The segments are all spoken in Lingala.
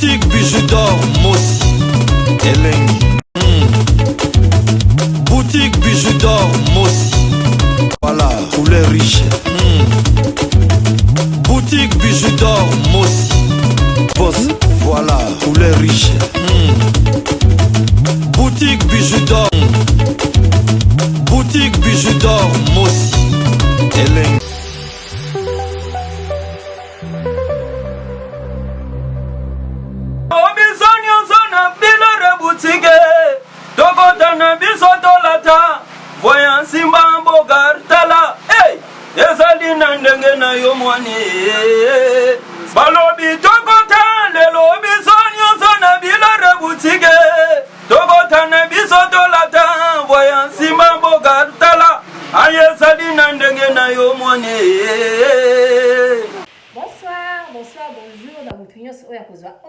Boutique Bijoux d'Or Mossi Elengi. Boutique Bijoux d'Or Mossi. Voilà, couleur riche. Boutique Bijoux d'Or Mossi. Boss, voilà, couleur riche. Boutique Bijoux d'Or. Boutique Bijoux d'Or Mossi Elengi. Voyant Simba Bogartala, hey, Yazali Nandenge na Yomwane, Balobi Tokota, le Lobi Sonyo Sona Bila Reboutige, Tokota Nebisotolata, voyant Simba Bogartala, Ayazali Nandenge na Yomwane. Bonsoir, bonjour. Dans votre union,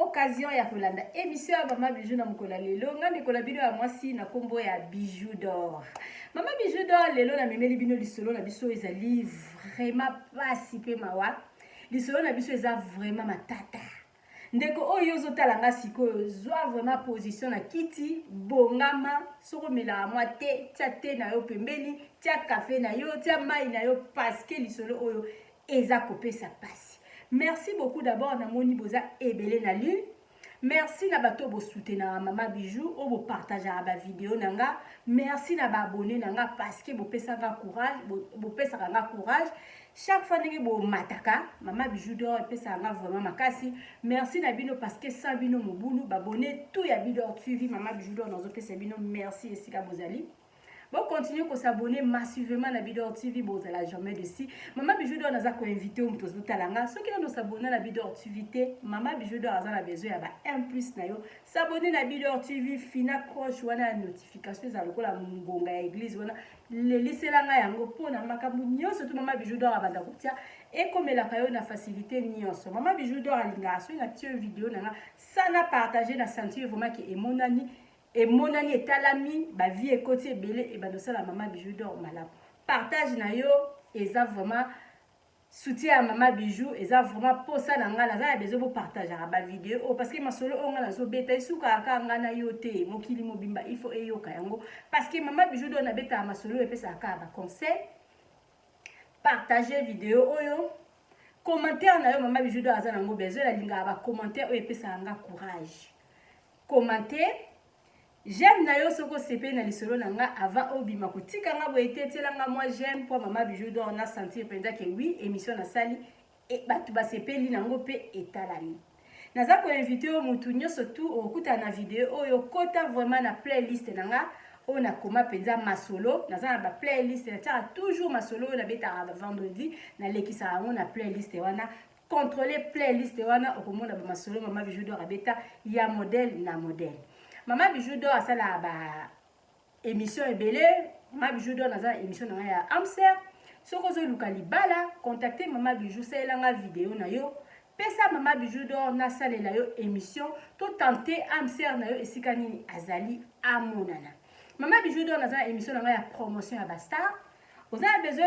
occasion ya kolanda émission ya Mama Bijou na mukola lelo ngande kola bino ya mwasi na kombo ya Bijoux d'Or. Mama Bijoux d'Or lelo na memeli bino lisolo na biso ezali vraiment pasi pe mawa. Lisolo na biso eza vraiment matata. Ndeko oyo ozotalanga sikoyo zwa vraiment position na kiti bongama soko mela mwa te na yo pembeni tia café na yo tia mai na yo parce que lisolo oyo eza kopesa pasi. Merci beaucoup d'abord na moni boza ebele na lune. Merci na bato bo soutenir Mama Bijou o bo partager ba vidéo nanga. Merci na ba abonné nanga parce que bo pesa nga courage, bo pesa nga courage. Chaque fois que bo mataka Mama Bijou d'Or pesa nga vraiment makasi. Merci na bino parce que sans bino mobulu ba abonné tout ya bidor suivi Mama Bijou d'Or nazo pesa bino merci esika bozali. Bon, continuez à s'abonner massivement à Bidor TV, bon, ça la jamais de si. Maman Bijou d'Or n'a pas invité au Moutos Talanga. Ceux qui ont s'abonner à Bidor TV, Maman Bijou d'Or a besoin d'un plus na yo. S'abonner à Bidor TV, fina croche ou na notification ça le la mungonga église wana le laisser la nga yango pour na makabu nyo surtout Maman Bijou d'Or abanda kotia et comme la kayo na facilité nyonso. Maman Bijou d'Or alinga so na tio vidéo na ça na partager na sentir vraiment que emonani et mon ami est talami, ba vie est côté belé et ba de ça la Maman Bijou d'Or malade. Partage na yo et ça vraiment soutien à Maman Bijou et ça vraiment pour ça na nga na besoin de partager ba vidéo parce que ma solo on na zo beta isuka ka nga na yo te mokili mobimba il faut eyo ka yango parce que Maman Bijou d'Or na beta ma solo et pesa ka ba conseil partager vidéo oyo commentaire na yo Maman Bijou d'Or azana ngo besoin la linga ba commentaire oyo pesa nga courage commenter. J'aime na yo soko sepe na lisolo nanga avant obima kotika nga boete telanga moi j'aime pour Maman Bijou d'Or na sentir penza que oui émission na sali et batu ba sepeli nango pe etalani. Naza ko inviter o mutu nyoso tout okuta na vidéo oyo kota vraiment na playlist nanga on a koma penza masolo naza na ba playlist na tara toujours masolo na beta vendredi na lekisa ngo na playlist wana contrôler playlist wana okomona ba masolo Maman Bijou d'Or abeta ya modèle na modèle. Maman Bijou d'Or a la émission ebele. Maman Bijou d'Or a émission na ya Amser. Soko zo lukali bala contacter Maman Bijou ça la vidéo na yo. Pesa Maman Bijou d'Or na sale la yo émission to tenter Amser na yo esika nini azali amonana. Maman Bijou d'Or na émission na ya promotion ya Bastar. Vous avez besoin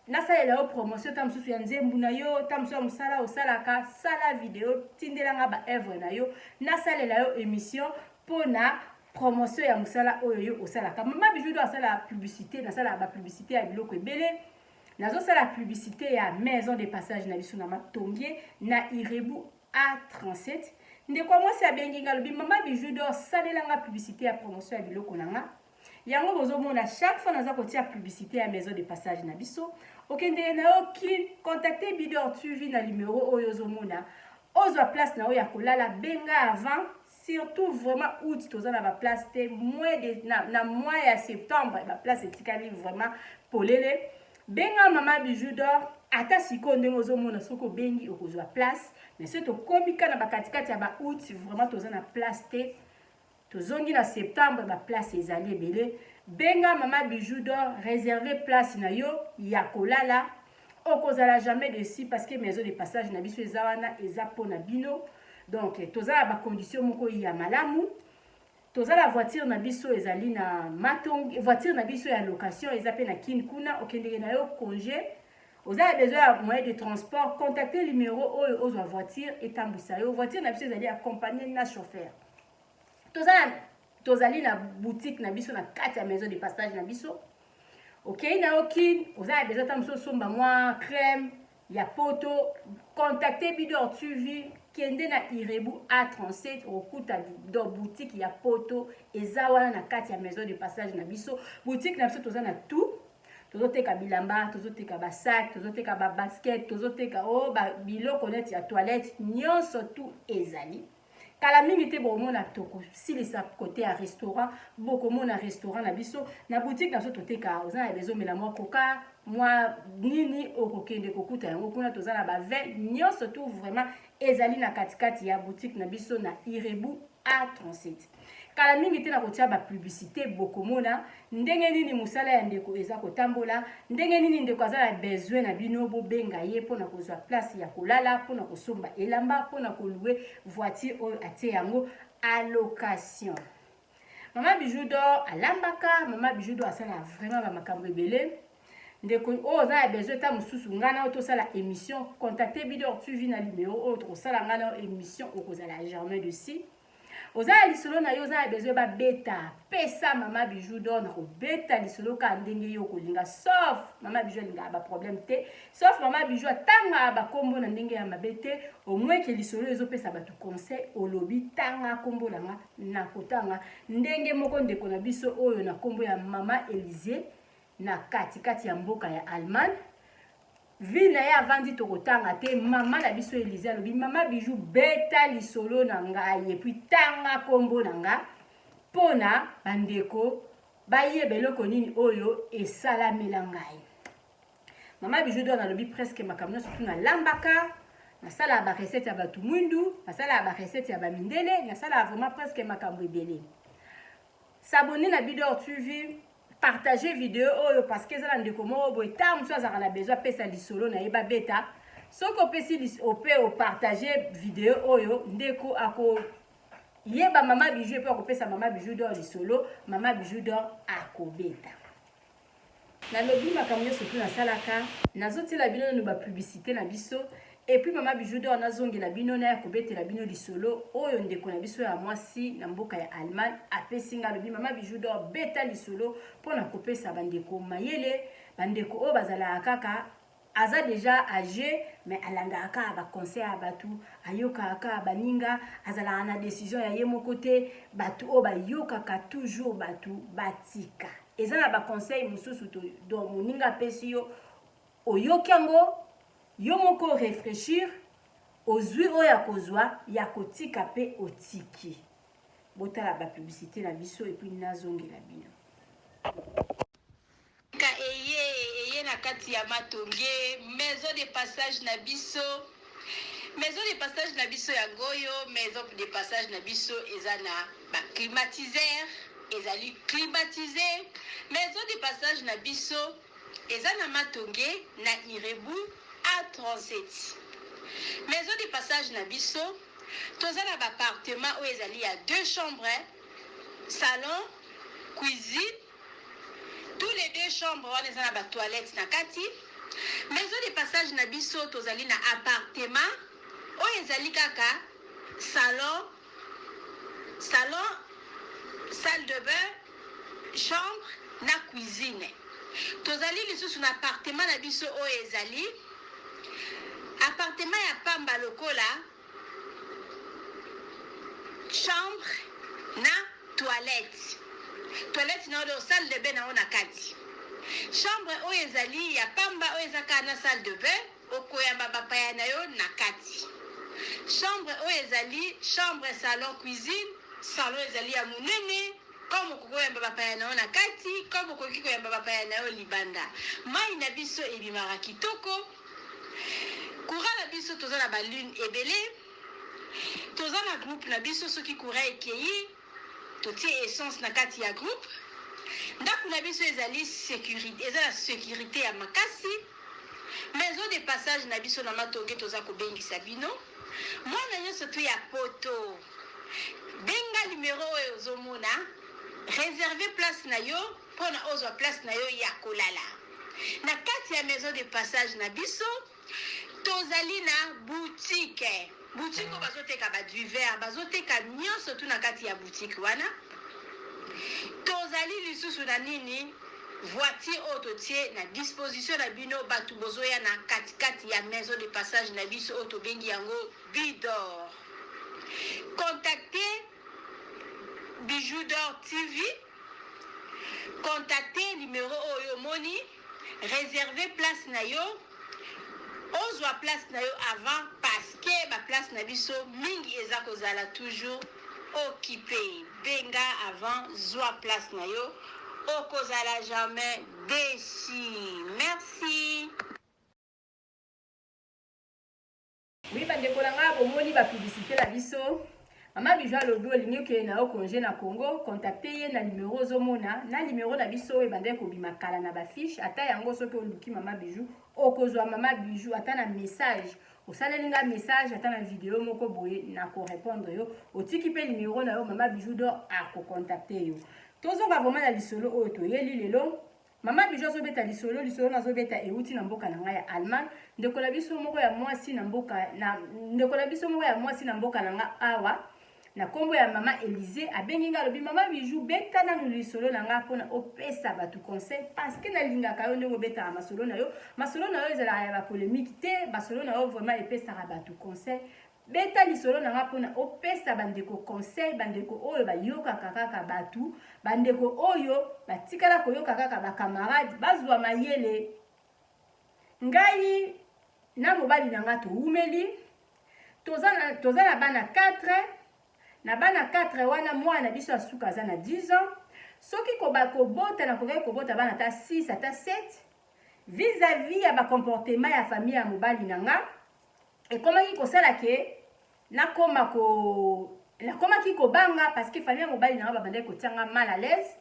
na sale la yo promotion tam susu ya nzembu na yo tam so musala osalaka sala vidéo tindela nga ba œuvre na yo na sale la yo émission pour na promotion ya musala oyo osala ka Maman Bijou d'Or la publicité na sala ba publicité ya biloko ebele nazo sala publicité ya maison de passage na biso na matongier na Irebu A37 ndeko moi c'est bengi ngalobi Maman Bijou d'Or salela nga publicité ya promotion ya biloko nanga yango bozo mona chaque fois naza kotia publicité ya maison de passage na biso okende na yo ki contacter Bidor TV na numéro oyo zo mona ozo place na yo ya kolala benga avant. Surtout vraiment août tous na ba place te mois de na mois ya septembre ba place etikali vraiment polele benga Maman Bijou d'Or ata siko ndenge ozomona soko bengi okozwa place mais c'est to komika na ba katikati ya ba août vraiment tous na place te tozongi na septembre ba place ezali ebele benga Maman Bijou d'Or réserver place na yo ya kolala okozala jamais dessus parce que maison de passage na biso ezawana eza pona bino. Donc, toza ba condition moko ya malamu. Toza la voiture na biso ezali na matong, voiture na biso ya location ezape na kin kuna okendeke na yo congé. Vous avez besoin de moyen de transport, contactez le numéro aux voitures et tamboussa. Aux voitures, vous allez accompagner un chauffeur. Tozali na boutique na biso na kati ya maison de passage na biso. Ok, na okin, vous avez besoin de tamso somba moi crème, ya poto, contactez Bidor Tuvi, kende na Irebu A37 okuta do boutique ya poto ezawana na kati ya maison de passage na biso. Boutique na biso tozana tout. Tozoteka bilamba, tozoteka ba sac, tozoteka ba basket, tozoteka ba biloko net ya toilette, nyonso tout ezali. Kala mingi te bomona toko silisa côté à restaurant, beaucoup mona restaurant na biso, na boutique na biso toteka, ozana bezo mela mwa coca, mwa nini okokende kokuta yango kuna tozana ba vin, nyonso tout vraiment ezali na katikati ya boutique na biso na Irebu A37. Kala mingi te na kotia ba publicité bokomona ndenge nini musala ya ndeko eza kotambola ndenge nini ndeko azala besoin na bino bobenga ye pona kozwa place ya kolala pona kosomba elamba pona koluwe voiture oyo atie yango à location. Mama Bijou d'Or alambaka, Mama Bijou d'Or asala vraiment ba makambo ebele. Ndeko oyo za besoin ta mususu ngana otosala émission, contactez Bidor Tuvi na numéro autre osala ngana émission okozala Germain de Si. Oza lisolo na yo za besoin ba beta pesa Mama Bijou d'Or na ko beta lisolo ka ndenge yo kolinga sauf Mama Bijou linga ba problème te sauf Mama Bijou tanga ba kombo na ndenge ya mabete au moins que lisolo ezo pesa ba tu conseil au lobby tanga kombo na kotanga ndenge moko ndeko na biso oyo na kombo ya Mama Élisée na kati ya mboka ya Allemagne. Vina ya avandi tokotanga te mama na biso Élisée alobi Mama Bijou beta lisolo na ngai et puis tanga kombo na nga pona bandeko bayebeloko nini oyo esalamela ngai. Mama Bijou d'Or alobi presque makambo surtout na lambaka na sala ba recette ya batu mwindu na sala ba recette ya ba mindele na sala vraiment presque makambo ebele. S'abonner na Bidor Tuvi, partager vidéo oyo parce que ça ndeko mo boy tam so za na besoin pesa lisolo na yeba beta soko pesi o partager vidéo oyo ndeko ako yeba Mama Bijou pe ko pesa Mama Bijou d'Or lisolo Mama Bijou d'Or akobeta na lobi makamyo surtout na salaka nazotila bino no ba publicité na biso et puis Mama Bijou d'Or nazongi la bino na yakobete la bino lisolo oyo ndeko na biso ya mwasi na mboka ya Allemagne apesinga lobi Mama Bijou d'Or beta lisolo pona kopesa bandeko mayele bandeko o bazala kaka aza déjà âgé mais alanda aka ba conseil à batu ayoka aka baninga azala na décision ya yemo côté batu o ba yoka ka toujours batu batika ezana ba conseil mususu to do moninga pesio oyokango yo moko réfléchir ozwi oya kozwa ya kotika pe otiki botala ba publicité na biso et puis nazongi la bino ka eye na kati ya matonge maison de passage na biso ya goyo maison de passage na biso ezana ba climatiseur ezali climatisé maison de passage na biso ezana matonge na Irebu A37. Maison de passage na biso, tozala ba appartement où ezali ya 2 chambres, salon, cuisine. Tous les 2 chambres wana ezala ba toilette na kati. Maison de passage na biso tozali na appartement où ezali kaka salon, salle de bain, chambre na cuisine. Tozali lisusu na appartement na biso où ezali appartement ya pamba lokola chambre na toilette na odo salle de bain na ona kati chambre oyo ezali ya pamba oyo ezaka na salle de bain okoyamba bapaya na yo na kati chambre oyo ezali chambre salon cuisine salon ezali ya munene comme okoyamba bapaya na yo na kati comme okoki koyamba bapaya na yo libanda mai na biso ebimaka kitoko courant na biso toza na balune ebele toza na groupe na biso soki courant ekei totie essence na kati ya groupe ndako na biso ezali sécurité eza na sécurité ya makasi maison de passage na biso na matonge toza kobengisa bino mwana nyonso to ya poto benga numéro oyo ozomona réserver place na yo mpona ozwa place na yo ya kolala na kati ya maison de passage na biso tozali na boutique boutique oyo bazoteka baduver bazoteka nyonso tu na kati ya boutique wana tozali lisusu na nini voiture oyo totie na disposition na bino bato bozoya na katikati ya maison de passage na biso oyo tobengi yango Bidor. Contactez Bijou d'Or TV, contactez numéro oyo moni, réservez place na yo, ozwa place na yo avant parce que ba place na biso mingi eza kozala toujours occupé. Benga avant zwa place na yo, okozala jamais déçu. Merci. Oui, bandeko langa bomoni ba publicité la biso. Mama Bijou alobi olingi ke na o congé na Congo, contacter ye na numéro zomona, na numéro na biso e bande ko bima kala na ba fiche, ata yango soki oluki Mama Bijou, okozwa Mama Bijou ata na message. Osalelinga message ata na vidéo moko boye na ko répondre yo, otiki pe numéro na yo Mama Bijou d'Or a ko contacter yo. Tozonga vraiment na lisolo oyo toyeli lelo. Mama Bijou azobeta lisolo nazobeta euti na mboka na ngai ya Allemagne. Ndeko la biso moko ya mwasi na mboka na nga awa. Na kombo ya Mama Elise abengi nga lobi Mama Bijou beta na lisolo na nga pona opesa batu conseil parce que na linga ka yo ndeko beta masolo na yo ezala ya ba polémique te, basolo na yo vraiment epesa batu conseil. Beta lisolo na nga pona opesa bandeko conseil, bandeko oyo bayoka kaka batu, bandeko oyo batikala koyoka kaka ba camarade bazwa mayele. Ngai na mobali na nga to umeli toza na bana 4 na bana 4 wana mwana biso asuka za na 10 ans. Soki kobota na kobota bana ta 6 ata 7 vis-à-vis ya ba comportement ya famille ya mobali na nga. Et comment ki kosala ke nakoma ki kobanga parce que famille ya mobali na nga babande ko tianga mal à l'aise.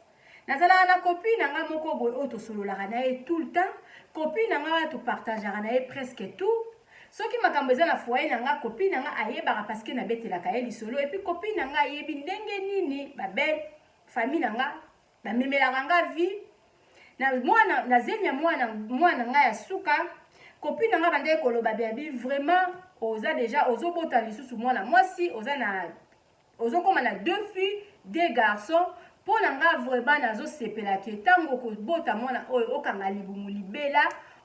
Nazala na copine na nga moko boy auto sololaka na ye tout le temps. Copine na nga to partageaka na ye presque tout. Soki makambo eza na foyer na nga copine na nga ayebaka parce que na betelaka ye lisolo et puis copine na nga ayebi ndenge nini ba belle famille na nga ba memelaka nga vie na mwana na zenya mwana nga ya suka copine na nga bande koloba bi vraiment oza déjà ozobota lisusu mwana mwasi ozokoma na 2 filles 2 garçons pour na nga vraiment nazosepela ke tango kobota mwana oyo okanga libumu libela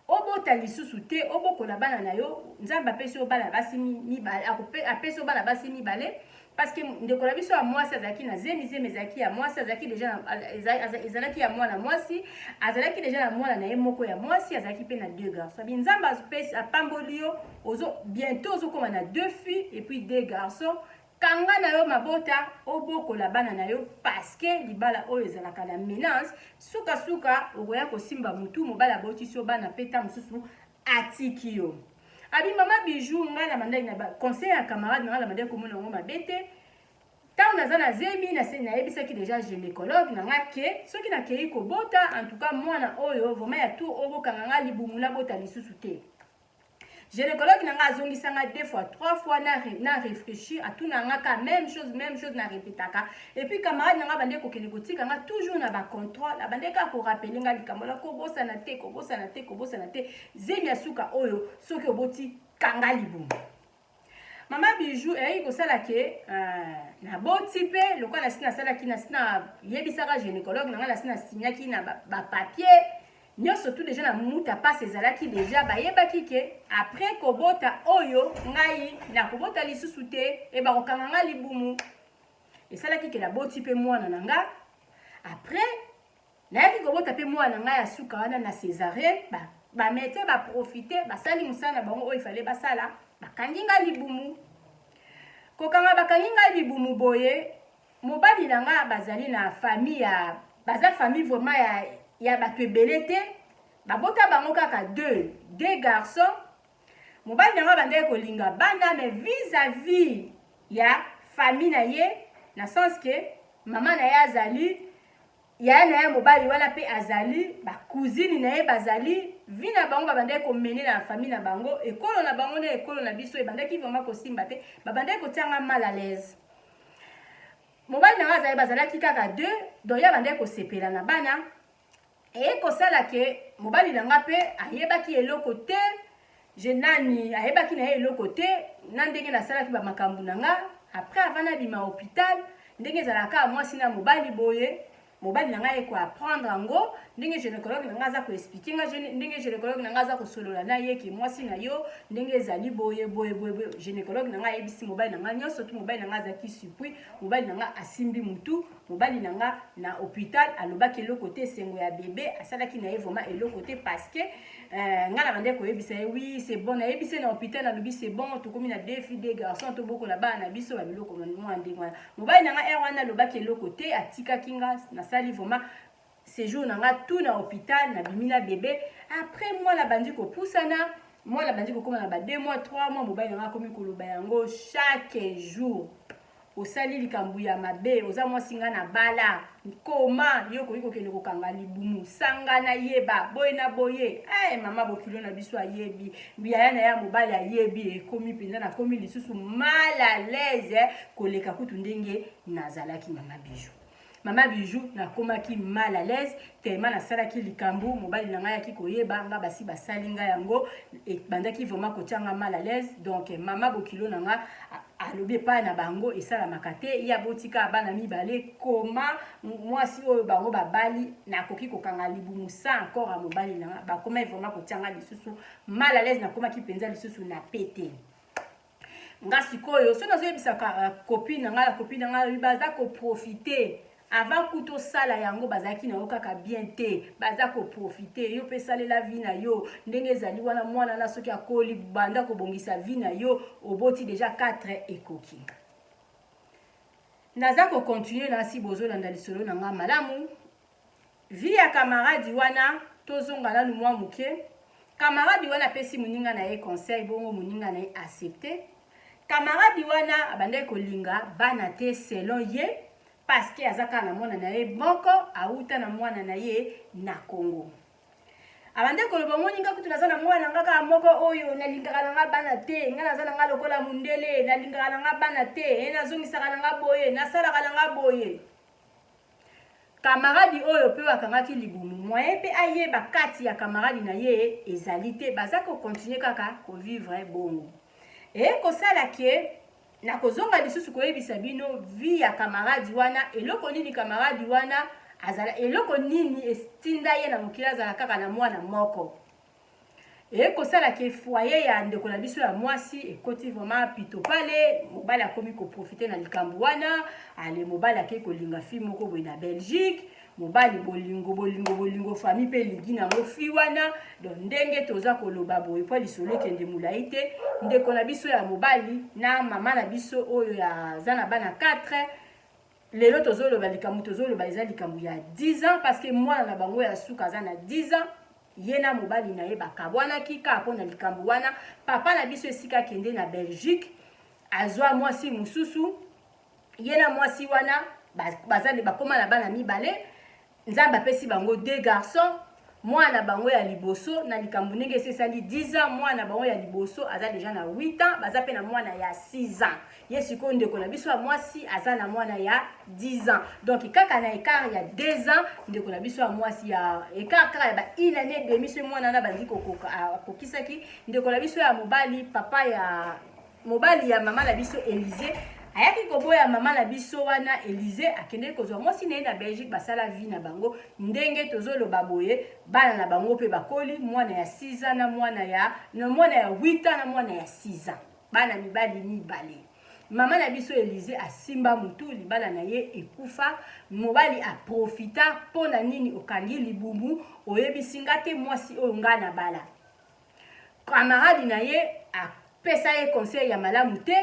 obota lisusu te obokola bana na yo nzambe apesi yo bana basi mibale apesi yo bana basi mibale parce que ndeko la biso ya mwasi azalaki na zemi ezalaki ya mwasi azalaki deja ezalaki ya mwana mwasi azalaki deja na mwana na ye moko ya mwasi azalaki pe na 2 garçons bi nzambe apesi apamboli yo bientôt ozokoma na 2 filles et puis 2 garçons. Kanga na yo mabota obokola bana na yo parce que libala oyo ezalaka na menace suka okoya kosimba mutu mobala botisi yo bana peta mususu atiki yo. Abi Mama Bijou nga na mandaki na conseil ya camarade nga na mandaki komona ngo mabete. Tant naza na zemi na yebisaki déjà gynécologue na nga ke soki na kei kobota en tout cas mwana oyo vraiment ya tout obokanga nga libumu na bota lisusu te. Gynécologue n'a pas zongi sanga 2 fois 3 fois na réfléchir à tout n'a ka même chose na répétaka et puis camarade n'a bande ko kene kotika nga toujours na ba contrôle la bande ka ko rappeler nga likambola ko bosa na te zemi asuka oyo soki oboti kanga libumu. Mama Bijou ko sala ke na boti pe lokwa na sina sala ki na sina yebisaka gynécologue na nga la sina signaki na ba papier. Nyo surtout déjà na muta passe ezalaki déjà bayebaki ke après kobota oyo ngai na kobota lisusu te e ba kokanga nga libumu esalaki ke la boti pe mwana na nga après nayaki kobota pe mwana na nga ya suka wana na césarienne ba mete ba profiter basali musana bango oyo fallait basala bakangi nga libumu kokanga bakangi nga libumu boye mobali na nga bazali na famille ya baza famille vraiment ya bato ebele te babota bango kaka 2 garçons mobali na nga bandeki kolinga bana mais vis-à-vis ya famille na ye na sens que mama na ye azali ya na ye mobali wana pe azali bacousine na ye bazali vi na bango babandeki komene na famille na bango ekolo na bango na ekolo na biso ebandeki vraiment kosimba te babandeki kotianga mal à l'aise mobali na nga azali bazalaki kaka 2 donc ya bandeki kosepela na bana Et kosala ke mobali nanga pe ayebaki eloko te je nani ayebaki na ye eloko te na ndenge nasalaki bamakambo nanga après avana bima hôpital ndenge ezalaka mwasi na mobali boye mobali nanga ye ko apprendre yango ndenge gynécologue nanga aza ko expliquer nga ndenge gynécologue nanga aza ko solola na ye ki mwasi na yo ndenge ezali boye gynécologue nanga ayebisi mobali nanga nyonso tu mobali nanga azaki surpris mobali nanga asimbi mutu mobali nanga na hôpital alobaki eloko te esengo ya bébé asalaki na ye vraiment eloko te parce que nga na bande koyebisa ye oui c'est bon nayebisi na hôpital nalobi c'est bon tokomi na 2 filles 2 garçons tobokola bana na biso babiloko mwa ndenge wana mobali nanga er wana alobaki eloko te atikaki nga nasali vraiment séjour nanga tout na hôpital na bimi na bébé après moi la bandi kopusana moi la bandi kokoma na ba 2 mois 3 mois mobali nanga akomi koloba yango chaque jour osali likambo ya mabe oza mwasi nga na bala koma yo koki kokende kokanga libumu sanga na yeba boye na boye mama bokilo na biso ayebi biyaya na ya mobali ayebi ekomi mpenza nakomi lisusu mal à l'aise koleka kutu ndenge nazalaki mama Bijou nakomaki mal à l'aise tellement nasalaki likambo mobali na ngai yaki koyeba nga basi basali nga yango bandaki vraiment kotianga mal à l'aise donc mama bokilo na nga alobi epai na bango esalamaka te ya botika bana mibale koma mwasi oyo bango babali nakoki kokanga libumu sa encore ya mobali na nga bakoma vraiment kotianga lisusu mal à l'aise nakomaki mpenza lisusu na pete nga sikoyo so nazoyebisaka copine na nga la copine na nga baza koprofite avant kuto sala yango bazaki na yo kaka bien te baza ko profiter yo pe salela vie na yo ndenge ezali wana mwana na soki akoli banda ko bongisa vie na yo oboti déjà 4 ekoki naza ko continuer na si bozo landa lisolo na nga malamu vie ya camarade wana tozonga na lumwa muke camarade wana pesi muninga na ye conseil bongo muninga na ye accepter camarade wana abande ko linga bana te selon ye parce que azaka na mwana na ye moko auta na mwana na ye na Congo abande koloba moninga kutu naza na mwana ngaka moko oyo nalingaka na nga bana te nga naza na nga lokola mundele nalingaka na nga bana te nazongisaka na nga boye nasalaka na nga boye camarade oyo pe wakangaki libumu moyen pe ayeba kati ya camarade na ye ezali te baza ko continuer kaka ko vivre bongo kosala ke na kozonga lisusu koyebisa bino vie ya camarade wana eloko nini camarade wana azala eloko nini estinda ye na mokili azala kaka na mwana moko kosala ke foyer ya ndeko na biso ya mwasi ekoti vraiment pito pale mobali akomi koprofite na likambo wana ale mobali akei kolinga fi moko boye na Belgique mobali bolingo famille pe lingi nango fi wana donc ndenge toza koloba boye po lisolo ekende molai te ndeko na biso ya mobali na mama na biso oyo ya za na bana 4 lelo tozoloba likambo tozoloba eza likambo ya 10 ans parce que mwana na bango ya suka aza na 10 ans ye na mobali na ye bakabwanaki ka mpona likambo wana papa na biso esika akende na Belgique azwa mwasi mosusu ye na mwasi wana bazali bakoma na bana mibale nzambe apesi bango 2 garçons mwana bango ya liboso na likambo ndenge esali 10 ans mwana bango ya liboso aza déjà na 8 ans baza pe na mwana ya 6 ans ye sikoyo ndeko na biso ya mwasi aza na mwana ya 10 ans donc kaka na écart ya 2 ans ndeko na biso ya mwasi ya écart kaka ya ba une année demi so mwana na bandi kokisaki ndeko na biso ya mobali papa ya mobali ya mama na biso Élysée ayaki koboya mama na biso wana Élysée akende kozwa mwasi na ye na Belgique basala vie na bango ndenge tozoloba boye bana na bango pe bakoli mwana ya 6 ans na mwana ya 8 ans na mwana ya 6 ans bana mibali mibale mama na biso Élysée asimba mutu libala na ye ekufa mobali aprofita pona nini okangi libumu oyebisinga te mwasi oyo nga na bala camarade na ye apesa ye conseil ya malamu te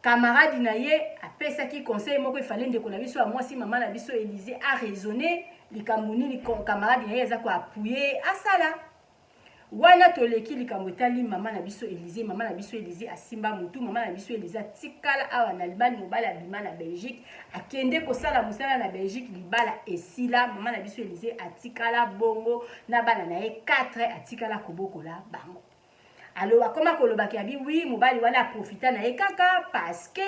camarade na ye apesaki conseil moko ifale ndeko na biso ya mwasi mama na biso Élysée a raisonné likambo nini camarade na ye aza ko appuyer asala wana toleki likambo etali mama na biso Élysée asimba mutu mama na biso Élysée atikala awa na libali mobali abima na Belgique akende kosala mosala na Belgique libala esila mama na biso Élysée atikala bongo na bana na ye 4 atikala kobokola bango alors akoma kolobaki abi oui mobali wana aprofita na ye kaka parce que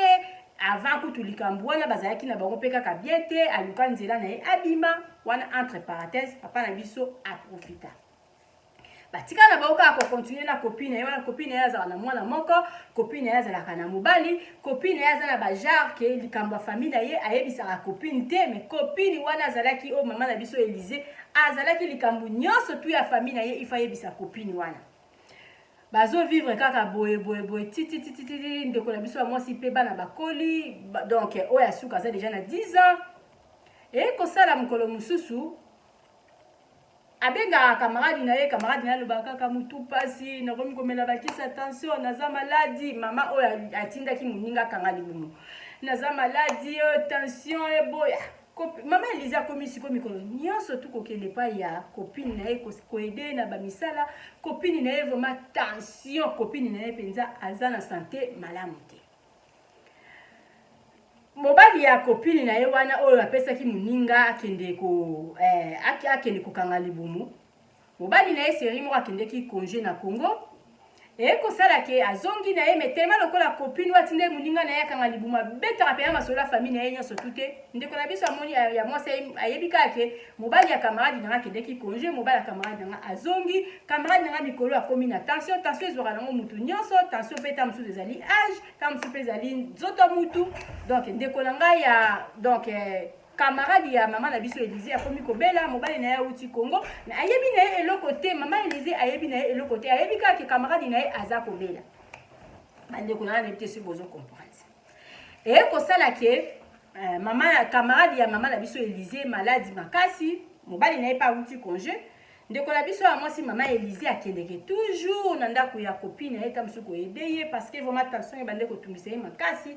avant kutu likambo wana bazalaki na bango mpe kaka bien te aluka nzela na ye abima wana entre parenthèse papa na biso aprofita batikala bango kaka kocontinue na copine na ye wana copine na ye azalaka na mwana moko copine na ye azalaka na mobali copine na ye aza na bagenre ke likambo ya famille na ye ayebisaka copine te mais copine wana azalaki oyo mama na biso Élysée azalaki likambo nyonso tu ya famille na ye ifa ayebisa copine wana bazo vivre kaka boye titi ndeko na biso ya mwasi mpe bana bakoli donc oyo asuka aza déjà na 10 ans et kosala mokolo mosusu abenga camarade na ye alobaka kaka mutu pasi nakomi komela bakisi attention naza maladi mama oyo atindaki moninga akanga libumu naza maladi tension eboya mama Élysée akomi siko mikolo nyonso tu kokende epai ya copine na ye koede na bamisala copine na ye vraiment tension copine na ye mpenza aza na santé malamu te mobali ya copine na ye wana oyo apesaki moninga akende kokanga libumu mobali na ye seri moko akendeki congé na Congo ekosala ke azongi na ye me tellement lokola copine watinde moninga na ye akanga libumu abetaka mpenza masolo ya famille na ye nyonso tu te ndeko na biso amoni ya mwasi ayebi kaka ke mobali ya camarade nanga akendeki congé mobali ya camarade nanga azongi camarade nanga mikolo akomi na tension ezwaka nango mutu nyonso tension mpe ta mosusu ezali age ta mosusu mpe ezali nzoto mutu donc ndeko na ngai ya donc camarade ya mama na biso Élysée akomi kobela mobali na ye auti Congo na ayebi na ye eloko te mama Élysée ayebi na ye eloko te ayebi kaka ke camarade na ye aza kobela bandeko na nga nayebi te soki bozo comprendre ekosala ke mama camarade ya mama na biso Élysée maladi makasi mobali na ye mpe auti congé ndeko na biso ya mwasi mama Élysée akendeke toujours na ndako ya copine na ye ta mosusu koyede ye parce que vraiment tension ebande kotumisa ye makasi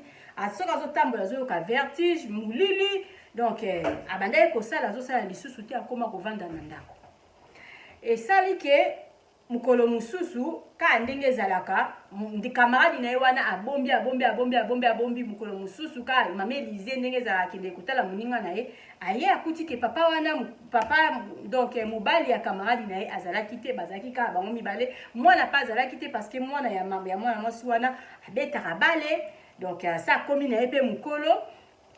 soki azotambola azoyoka vertige molili donc abandaki kosala azosala lisusu te akoma kovanda na ndako esali ke mokolo mosusu ka ndenge ezalaka camarade na ye wana abombi mokolo mosusu ka mama Élysée ndenge ezalaka akende kotala moninga na ye aye akuti ke papa wana papa donc mobali ya camarade na ye azalaki te bazalaki kaka bango mibale mwana mpe azalaki te parce que mwana ya mwana mwasi wana abetaka bale donc sa akomi na ye mpe mokolo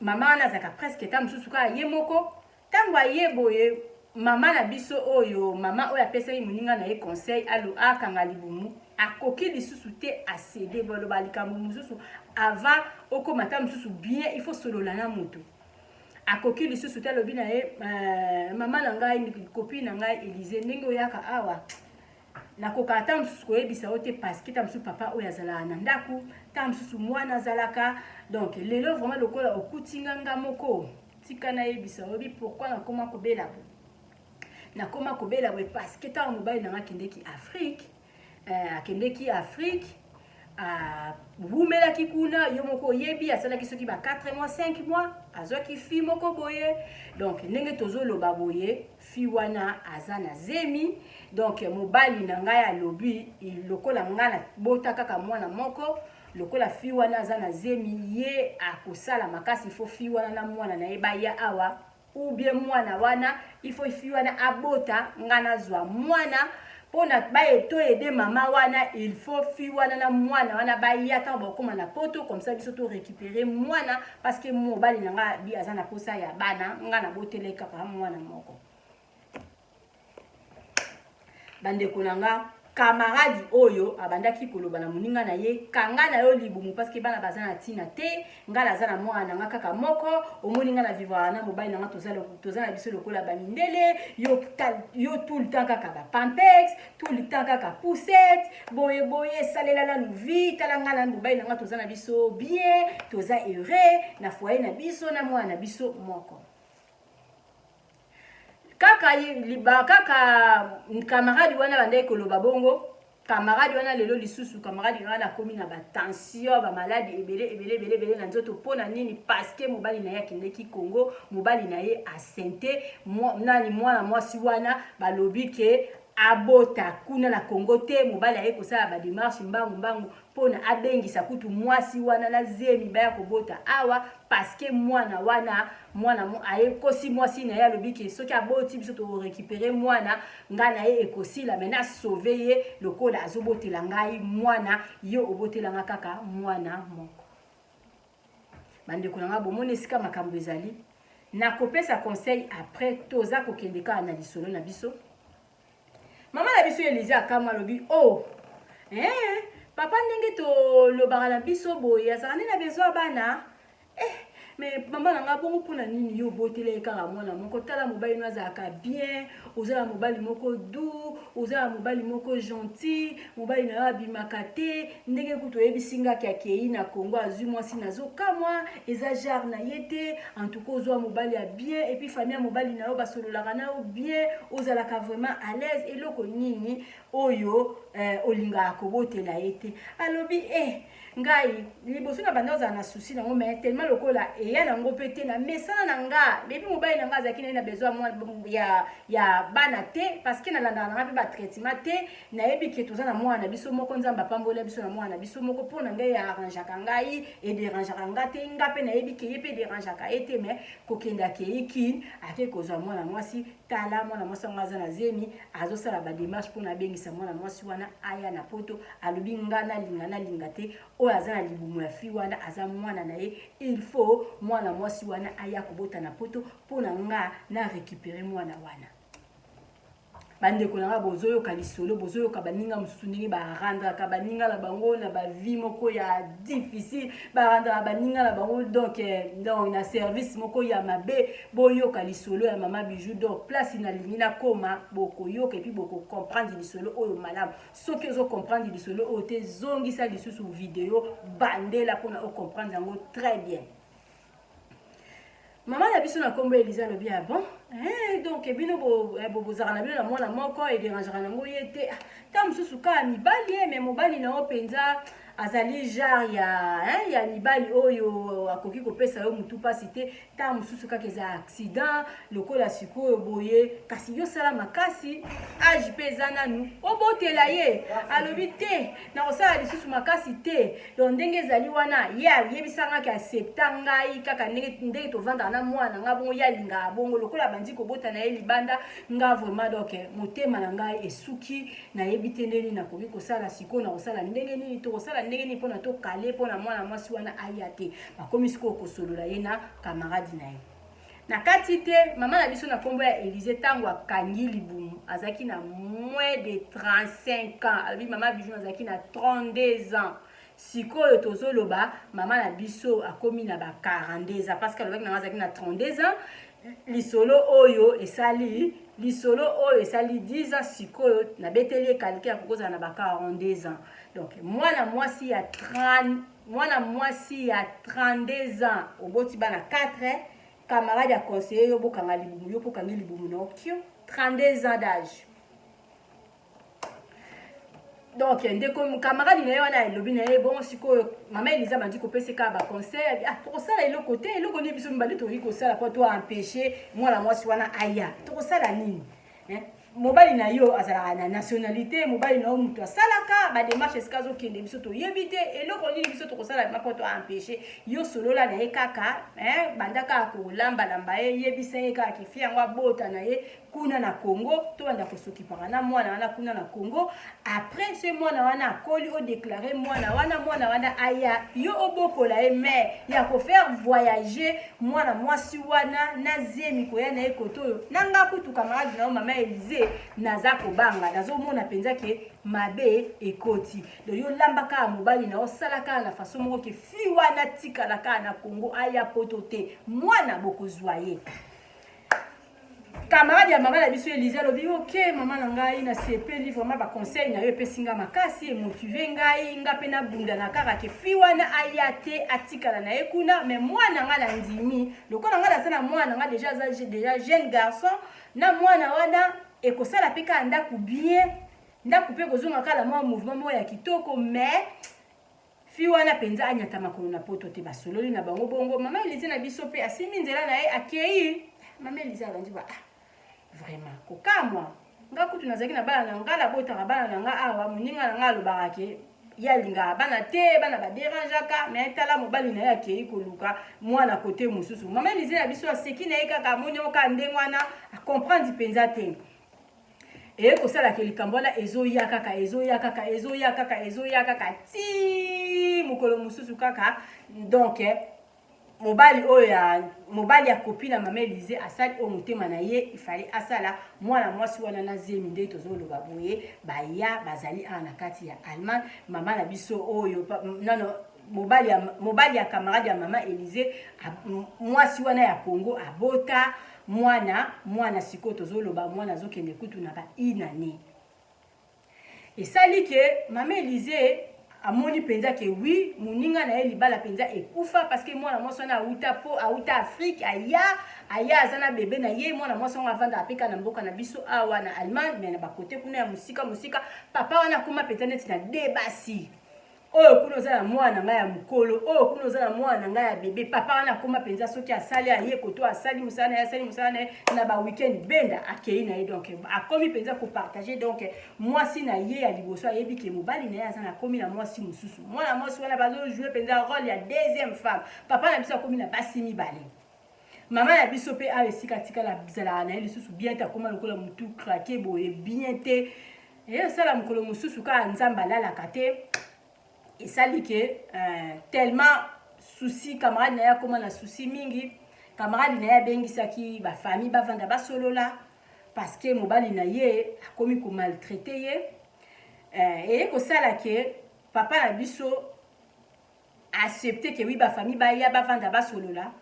mama wana azalaka presque ta mosusu kaka ye moko ntango aye boye mama na biso oyo mama oyo apesaki moninga na ye conseil akanga libumu akoki lisusu te asede boloba likambo mosusu avant okoma ta mosusu bien il faut solola na moto akoki lisusu te alobi na ye mama na ngai copine na ngai Élysée ndenge oyaka awa nakoka ta mosusu koyebisa yo te parce que ta mosusu papa oyo azalaka na ndako ta mosusu mwana azalaka donc lelo vraiment lokola okutinga nga moko tika nayebisa obi pourquoi nakoma kobela boye parce que ntango mobali nanga akendeki Afrique bumelaki kuna yo moko oyebi asalaki soki ba 4 mois 5 mois azwaki fi moko boye donc ndenge tozoloba boye fi wana aza na zemi donc mobali na ngai alobi lokola ngana bota kaka mwana moko lokola fi wana aza na zemi ye akosala makasi il faut fi wana na mwana na ye baya awa ou bien mwana wana il faut fi wana abota ngana zwa mwana pona baye to aider mama wana il faut fi wana na mwana wana baya ta bakoma na poto comme ça biso to récupérer mwana parce que mobali nanga bi aza na posa ya bana ngana botele kaka mwana moko bandeko nanga camarade oyo abandaki koloba na moninga na ye kanga na yo libumu parce que bana bazana tina te ngala za na mwana nanga kaka moko omoninga na vivre na mobali nanga tozana biso lokola bamindele yo tout le temps kaka ba pampex tout le temps kaka poussette boye salela la louvi talanga na mobali nanga tozana biso bien toza heureux na foyer na biso na mwana na biso moko kaka camarade wana bandai koloba bongo camarade wana lelo lisusu camarade wana komi na ba tension ba maladie ebele na nzoto pona nini parce que mobali na ye akendeki Congo mobali na ye asente mwana mwasi wana balobi ke abota kuna na Congo te mobali aye kosala ba démarche mbangu pona abengisa kutu mwasi wana na zemi baya kobota awa parce que mwana aye kosi mwasi na ye alobi ke soki aboti biso to récupérer mwana ngana ye ekosila mena sauver ye lokola azobotela ngai mwana yo obotela nga kaka mwana moko bandeko na nga bomoni esika makambo ezali nakopesa conseil après toza kokende kaka na lisolo na biso mama na biso Elise akama alobi oh papa ndenge tolobaka na biso boye azalaka nde na besoin bana mais maman nanga bongo pona nini yo botele kaka mwana moko tala mobali no azalaka bien ozala mobali moko doux ozala mobali moko gentil mobali na abimaka te ndenge kutu oyebisingaki akei na Congo azwi mwasi nazokamwa eza genre na ye te en tout cas ozwa mobali ya bien et puis famille ya mobali na yo basololaka na yo bien ozalaka vraiment à l'aise eloko nini oyo olingaka kobotela ye te alobi ngai liboso na banda ozala na souci nango mais tellement lokola eya nango mpe te na mesana na nga bebi mobali na nga azalaki naye na besoin ya bana te parce que nalandaka na nga mpe batraitement te nayebi ke toza na mwana na biso moko nzambe apambola biso na mwana na biso moko mpo na ngai arrangeaka ngai ederangeaka nga te nga mpe nayebi ke ye mpe ederangeaka ye te mais kokendaka ye kini ake kozwa mwana mwasi tala mwana mwasi yango aza na zemi azosala badémarche mpo na abengisa mwana mwasi wana aya na poto alobi nga nalinga te oyo aza na libumu ya fi wana aza mwana na ye il faut mwana mwasi wana aya kobota na poto mpo na nga na récupérer mwana wana bandeko na nga bozoyoka lisolo bozoyoka baninga mosusu ndenge barandraka baninga na bango na bavie moko ya difficile barandraka baninga na bango donc na service moko ya mabe boyoka lisolo ya mama Bijou donc place inalingi nakoma bokoyoka epuis bokocomprendre lisolo oyo malamu soki ozocomprendre lisolo oyo te zongisa lisusu video bandela mpona ocomprendre yango très bien. Maman na biso na kombo Elise alobi ah bon donc bino bozaka na bino na mwana moko ederangaka nango ye te ta mosusu kaka mibali mais mobali na yo mpenza azali genre ya mibali oyo akoki kopesa yo mutu pasi te ta mosusu kaka eza accident lokola sikoyo boye kasi yosala makasi age mpe eza nanu obotela ye alobi te na kosala lisusu makasi te donc ndenge ezali wana ye ayebisangaki accepta ngai kaka ndenge tovandaka na mwana nga bongo ye alingaka bongo lokola bandi kobota na ye libanda nga vraiment donc motema na ngai esuki nayebi te ndenge nakoki kosala sikoyo na kosala ndenge nini tokosala ndenge nini mpona tokale mpona mwana mwasi wana aya te bakomi sikoyo kosolola ye na kamaradi na ye na kati te mama na biso na kombo ya Elise ntango akangi libumu azalaki na moins de 35 ans alobi mama Bijou azalaki na 32 ans sikoyo tozoloba mama na biso akomi na ba 42 ans parce que alobaki na azalaki na 32 ans lisolo oyo esali 10 ans sikoyo na beteli ekaliki ya kokozala na ba 42 ans donc mwana mwasi ya 32 ans oboti bana 4 camarade ya conseiller yo bokanga libumu yo pokangi libumu na okio 32 ans d'âge. Donc ndeko camarade na ye wana elobi na ye bon sikoyo mama Elisa bandi kopesa ka ba conseil tokosala eloko te eloko ni biso mibali tokoki kosala po to empêcher mwana mwasi wana aya tokosala nini mobali na yo azalaka na nationalité mobali na yo mutu asalaka badémarche esika azokende biso toyebi te eloko nini biso tokosala mpo to empêcher yo solola na ye kaka banda kaka kolambalamba ye yebisa ye kaka kifi yango abota na ye kuna na Congo to banda kosokipaka na mwana wana kuna na Congo après ce mwana wana akoli odéclarer mwana wana aya yo obokola ye mais ya kofaire voyager mwana mwasi wana na zemi koya na ye koto oyo nanga kutu camarade na yo mama Elise naza kobanga nazomona penza ke mabe ekoti do yo lambaka mobali na osalaka na façon moko ke fi wana tikalaka na Congo aya poto te mwana bokozwa ye camarade ya mama na biso Elise alobi ok mama na ngai na sepeli vraiment ba conseil na yo epesinga makasi emotive ngai nga pe na bunda na kaka ke fi wana aya te atikala na ye kuna mais mwana nga na ndimi lokola nga naza na mwana nga déjà jeune garçon na mwana wana ekosala pe ka ndako bien ndako pe kozonga kala mwa mouvement moko ya kitoko mais fi wana penza anyata makolo na poto te basololi na bango bongo mama Elise na biso pe asimi nzela na ye akei mama Elise alandi ba vraiment kokamwa nga kutu nazaki na bana na ngala botaka bana na nga awa moninga na nga alobaka ke yalinga bana te bana baderangeaka mais tala mobali na ye akei koluka mwana kote mosusu mama Elise na biso aseki na ye kaka amoni oka ndenge wana akomprendre penza te ekosalaka likambo wana ezoya kaka ti mokolo mosusu kaka donc mobali ya copine ya mama Élysée asali o motema na ye il fallait asala mwana mwasi wana na zemi nde tozoloba boye baya bazali na kati ya Allemagne mama na biso oyo non mobali ya camarade ya mama Élysée mwasi wana ya Congo abota mwana siko tozoloba mwana zokende kutu na ba inane esali ke mama Élysée amoni penza ke oui muninga na ye libala penza ekufa parce que mwana mwasi wana auta Afrique aya azana bebe na ye mwana mwasi wana avanda apeka na mboka na biso awa na Allemagne mais na bakote kuna ya musika papa wana kuma penza neti na debasi oyo kuna ozala mwana ngai ya mukolo oyo kuna ozala mwana ngai ya bebe papa wana kuma penza soki asali aye koto asali musala na ba weekend benda akei na ye donc akomi penza ko partager donc mwasi na ye ya liboso ayebi ke mobali na ye azana komi na mwasi mususu mwana mwasi wana bazo jouer penza rôle ya deuxième femme papa na biso akomi na basi mibale mama na biso pe a esika tikala bizala na ye lisusu bien ta koma lokola mutu craquer boye bien te et sala mukolo mususu ka nzamba lalaka te et ça dit que tellement souci camarade na ya koma na souci mingi camarade na ya bengisaki ba famille ba vanda ba solola parce que mobali na ye akomi ko maltraiter ye et ko sala ke papa na biso accepter que oui ba famille ba ya ba vanda ba solola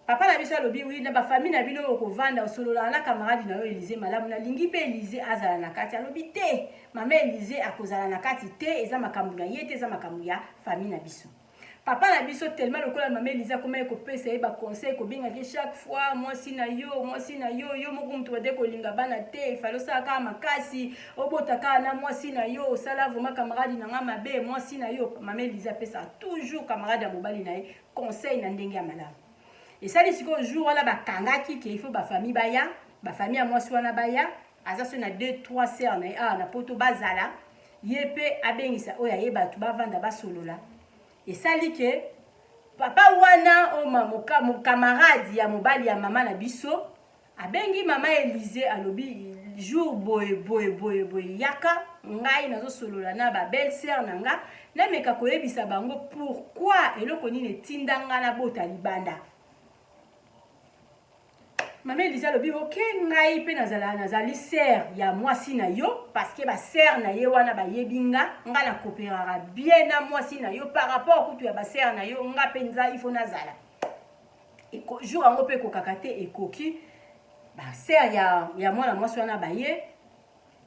papa na biso alobi oui na ba famille na bino ko vanda solola na camarade na yo Élysée malamu na lingi pe Élysée azala na kati alobi te mama Élysée akozala na kati te eza makambu na ye te eza makambu ya famille na biso papa na biso tellement lokola mama Élysée akoma ko pesa ye ba conseil ko binga ke chaque fois mwasi na yo yo moko mutu bade ko linga bana te falo sa ka makasi obota ka na mwasi na yo sala vraiment camarade na nga mabe mwasi na yo mama Élysée pesa toujours camarade ya mobali na ye conseil na ndenge ya malamu. Et ça, les jours là, bah kangaki qu'il faut bah famille baya, bah famille à moi soit na baya, asa so na 2-3 sœurs na poto bazala, yepe abengisa oya yeba tu ba vanda ba solo là. Et ça dit que papa wana o mon camarade ya mobali ya mama na biso, abengi mama Élysée alobi jour boy yaka ngai nazo solo là na ba belle sœur nanga, na meka koyebisa bango pourquoi eloko nini tindanga na bota libanda. Mama Élysée lobi ok ngai pe nazali sœur ya mwasi na yo parce que ba sœur na ye wana ba yebinga nga na coopérera bien na mwasi na yo par rapport kutu ya ba sœur na yo nga penza ifo nazala et jour ango pe ko kakate ekoki ba sœur ya mwana mwasi wana ba ye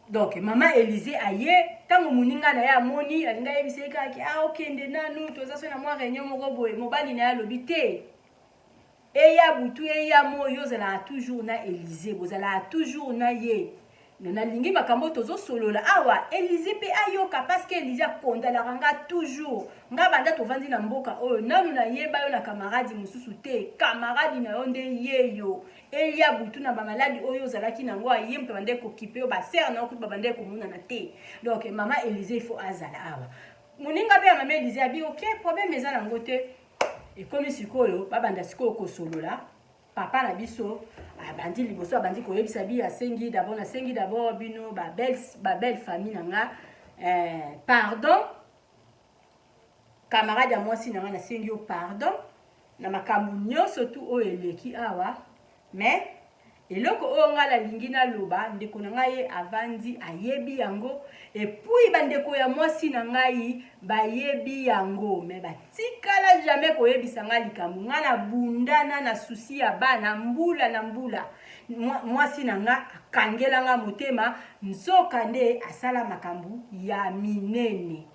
donc mama Élysée aye tango muninga na ya moni alinga yebiseka ki okende nanu toza so na mwa réunion moko boye mobali na ya lobi te eya butu eya moyo zala toujours na Élysée bozala toujours na ye na lingi makambo tozo solola awa Élysée pe ayoka parce que Élysée kondala ranga toujours nga banda tovandi na mboka oyo nanu na yeba yo na camarade mususu te camarade na yo nde yeyo eya butu na ba maladi oyo zalaki na ngwa yempe bande ko kipe yo ba sœur na ko bande ko muna na te donc mama Élysée faut azala awa muninga pe mama Élysée abi ok problème ezala ngote. Et comme sikoyo babanda sikoyo ko solola papa na biso abandi liboso abandi ko yebisa bi asengi d'abord bino ba belle famille nanga pardon camarade à moi si nanga na sengi yo pardon na makambu nyonso tu o eleki awa mais eloko o ngala lingi na loba ndeko na ngai avandi ayebi yango et puis bandeko ya mwasi na ngai bayebi yango mais batikala jamais ko yebisa ngai likambu ngana bundana na souci ya bana mbula mwasi na nga akangela nga motema nzoka nde asala makambu ya minene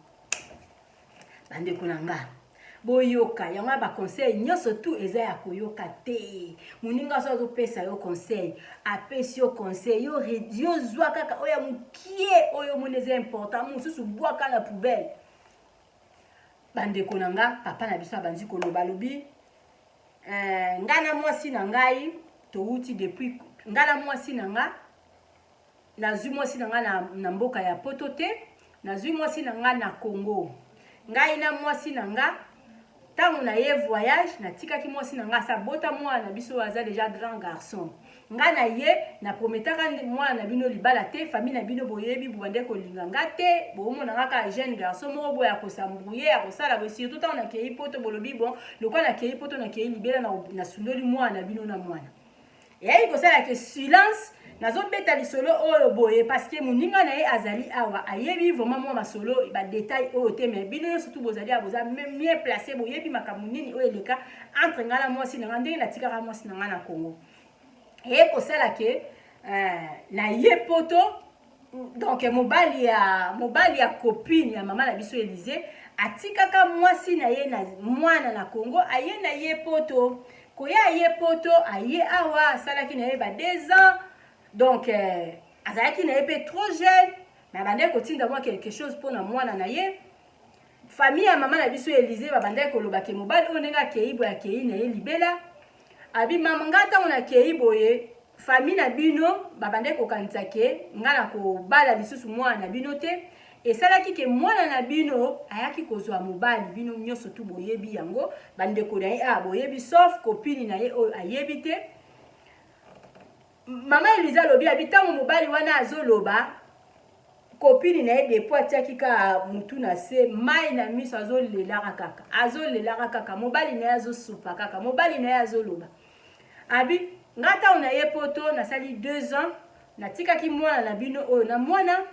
bandeko na ngai boyoka yanga ba conseil nyoso tu eza ya koyoka te muninga so zo pesa yo conseil apesi yo conseil yo zwa kaka oya mukie oyo muneze important mususu bwaka na poubelle bandeko nanga papa na biso abanzi koloba lobi ngana mwasi na ngai to uti depuis ngana mwasi na nga nazwi mwasi na nga na mboka ya poto te nazwi mwasi na nga na Congo ngai na mwasi na nga tango na ye voyage na tika ki mwasi na nga sa bota mwana biso aza déjà grand garçon nga na ye na prometaka mwana na bino libala te famille na bino boyebi bwande ko linga nga te bo mona nga ka jeune garçon mo boya ko sambrouiller ya ko sala bo surtout tango na kei poto bolobi bon lokwa na kei poto na kei libela na sundoli mwana na bino na mwana et ko sala que silence nazo beta lisolo oyo boye parce que moninga na ye azali awa ayebi vraiment moi masolo ba détail oyo te mais bino surtout bozali aboza mieux placé boyebi makambo nini oyo eleka entre ngala mwasi na nga ndenge na tikaka mwasi na nga na Congo et ko sala que na ye poto donc mobali ya copine ya mama na biso Élysée atikaka mwasi na ye na mwana na Congo aye na ye poto koya ye poto aye awa salaki na ye ba 2 ans. Donc, azalaki na épée trop jeune, mais abandé kotinda moi quelque chose pour na mwana na ye. Famille ya mama na biso Élysée babandé koloba ke mobali onenga keibo ya kei na ye libela. Abi mama ngata ona keibo ye, famille na bino babandé kokanisa ke ngala ko bala lisusu mwana na bino te. Et salaki ke mwana na bino ayaki kozwa mobali bino nyoso tu boyebi yango, bande ko na ye boyebi sauf copine na ye ayebi te. Mama Elisa lobi abitango mobali wana azoloba copine na ye depuis atiaki ka mutu na se mai na miso azolela kaka mobali na ye azosupa kaka mobali na ye azoloba abi ngata ona ye poto nasali 2 ans natikaki mwana na bino oyo na mwana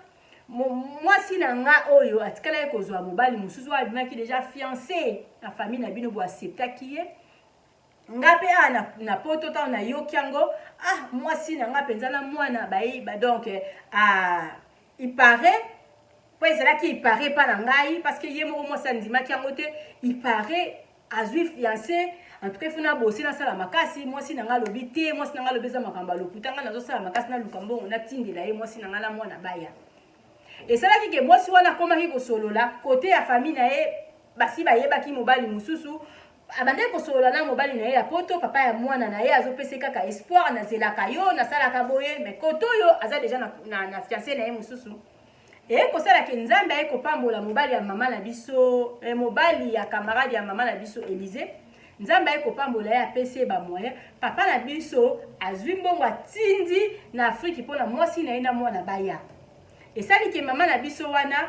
mwasi na nga oyo atikala ye kozwa mobali mususu abimaki déjà fiancé na famille na bino bo acceptaki ye ngape na poto ta na yokiango mwasi na nga penza na mwana ba donc il paraît pues là qui il paraît pas na ngai parce que yemo mo sandima kiango te il paraît azui fiancé en tout cas funa bossi na sala makasi mwasi na nga lobi te mwasi na nga lobeza makamba lokutanga nazo sala makasi na lukambo na tindela ye mwasi na nga la mwana baya et ça là qui que mwasi wana koma ki ko solola côté ya famille na ye basi ba yebaki mobali mususu abande ko solola na mobali na ye ya poto papa ya mwana na ye azopese kaka espoir na zelaka yo na sala ka boye mais koto yo aza déjà na fiancé na ye mususu et ko sala ke nzambe ay ko pambola mobali ya mama na biso mobali ya camarade ya mama na biso Élysée nzambe ay ko pambola ya PC ba moyen papa na biso azwi mbongo atindi na Afrique pona mwasi na ye na mwana baya et sali ke mama na biso wana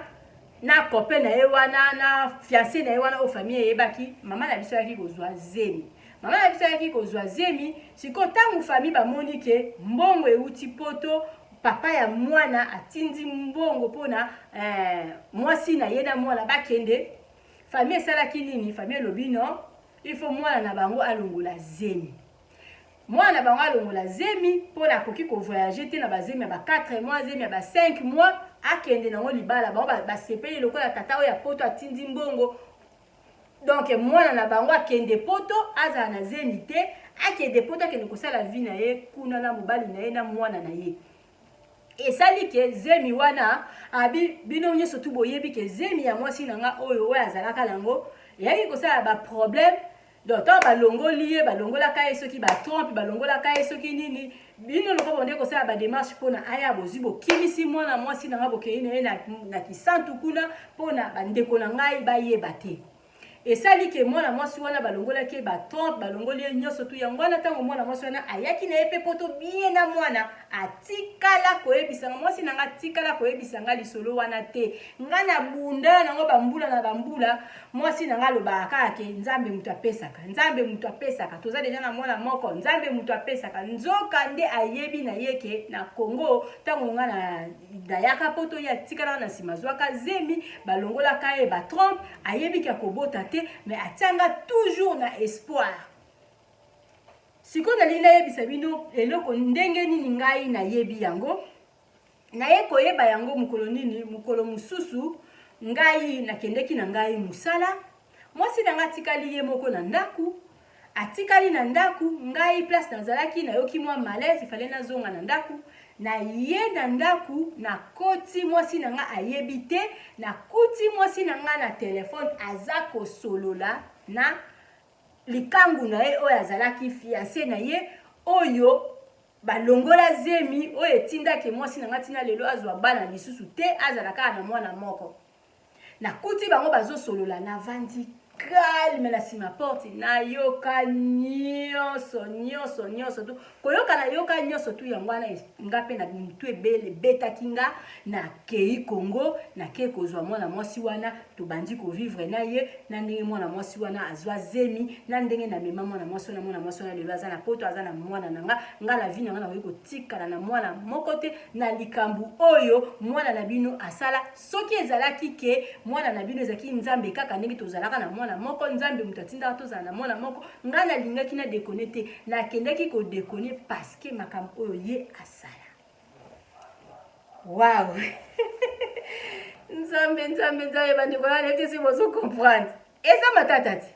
na copain na ye wana na fiancé na ye wana o famille yebaki mama na biso yaki kozwa zemi mama na biso yaki kozwa zemi siko tangu famille bamoni ke mbongo euti poto papa ya mwana atindi mbongo pona mwasi na ye na mwana bakende famille salaki nini famille lobino il faut mwana na bango alongola zemi mwana bango alongola zemi pona koki ko voyager te na bazemi ba 4 mois zemi ba 5 mois akende nango libala bango basepeli lokola tata oyo ya poto atindi mbongo donc mwana na bango akende poto aza na zemi te akende poto akende kosala vie na ye kuna na mobali na ye na mwana na ye esali ke zemi wana abi bino nyonso tu boyebi ke zemi ya mwasi na nga oyo azalaka nango yaki kosala ba problème donc balongoli ye balongolaka ye soki batrompe balongolaka ye soki nini bino loko bonde kosala ba démarche pona aya bozi bokimisi mwana mwasi na nga bokei na ye na kisantu kuna pona bandeko na ngai bayeba te esali ke mwana mwasi wana balongolaki batrompe balongoli ye nyonso tu yango wana ntango mwana mwasi wana ayaki na ye mpe poto bien na mwana atikala koyebisanga mwasi na nga atikala koyebisanga lisolo wana te nga na bunda nango bambula na bambula mwasi na nga alobaka kaka ke nzambe mutu apesaka toza deja na mwana moko nzambe mutu apesaka nzoka nde ayebi na ye ke na Congo ntango nga na dayaka poto ye atikala na nsima zwaka zemi balongolaka ye batrompe ayebi ke akobota te mais atianga toujours na espoir siko na lina yebisa bino eloko ndenge nini ngai na yebi yango na ye koyeba yango mukolo nini mukolo mususu ngai nakendeki na ngai musala mwasi na nga tikali ye moko na ndaku atikali na ndaku ngai place nazalaki na yoki mwa malaise ifale na zonga na ndaku na ye na ndaku na koti mwasi na nga ayebi te na kuti mwasi na nga na telefone aza kosolola na likangu na ye oyo azalaki fiancé na ye oyo balongola zemi oyo etindaki mwasi na nga tina lelo azwa bana lisusu te azalaka na mwana moko na kuti bango bazosolola na vandi calme na sima porte na yoka nyonso tu koyoka na yoka nyonso tu yango wana nga mpe na mutu ebele betaki nga na kei Congo na ke kozwa mwana mwasi wana tobandi kovivre na ye na ndenge mwana mwasi wana azwa zemi na ndenge na mema mwana mwasi wana lelo aza na poto aza na mwana na nga la vie na nga nakoki kotikala na mwana moko te na likambo oyo mwana na bino asala soki ezalaki ke mwana na bino ezalaki nzambe kaka ndenge tozalaka na mwana moko nzambe mutu atindaka tozala na mwana moko nga nalingaki na dekone te nakendaki kodekone paske makambo oyo ye asala. Wow. Nzambe bandeko na nete si bozo comprendre eza matata te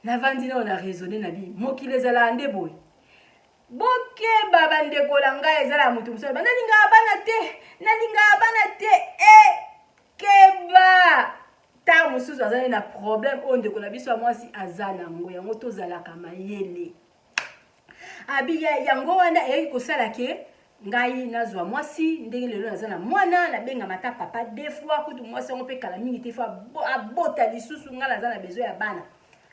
navandi na ona raisonner na bi mokili ezala nde boye bokeba bandeko na ngai ezala mutu mosala nalingaka bana te keba ta mosusu azali na problème oyo ndeko na biso ya mwasi aza nango yango tozalaka mayele abiya yango wana eyaki kosala ke ngai nazwa mwasi ndenge lelo naza na mwana nabenga mata papa deux fois kutu mwasi yango mpe kala mingi te fo abota lisusu ngai naza na besoin ya bana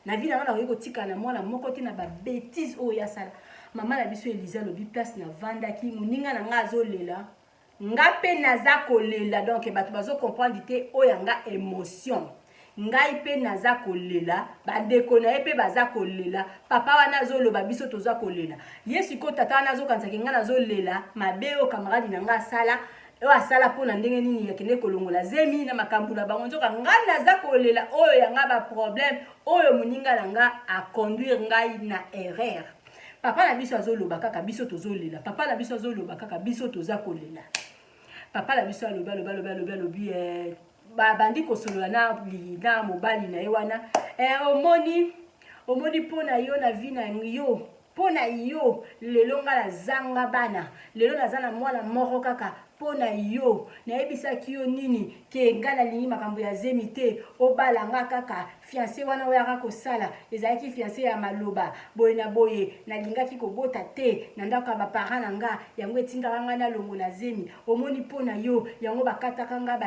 na vie nanga nakoki kotika na mwana moko te na babétise oyo yasala mama na biso Eliza alobi place navandaki moninga na ngai azolela nga mpe naza kolela donc bato bazocomprendre te oyo yanga émotion ngai mpe naza kolela bandeko na ye mpe baza kolela papa wana azoloba biso toza kolela ye sikoyo tata wana azokanisaki ngai nazolela mabe oyo kamaradi na ngai asala oyo asala mpona ndenge nini akende kolongola zemi na makambo na bango nzoka ngai naza kolela oyo yanga baproblème oyo moninga na ngai aconduire ngai na erreur papa na biso azoloba kaka biso tozolela papa na biso azoloba kaka biso toza kolela papa na biso alobi bandi kosolola na mobali na ye wana omoni mpona yo na vi na yo mpona yo lelo nga nazanga bana lelo naza na mwana moko kaka mpona yo nayebisaki yo nini ke nga nalingi makambo ya zemi te obalanga kaka fiancé wana oyaka kosala ezalaki fiancé ya maloba boye na boye nalingaki kobota te na ndako ya baparent na nga yango etindaka nga nalongola zemi omoni mpona yo yango bakataka nga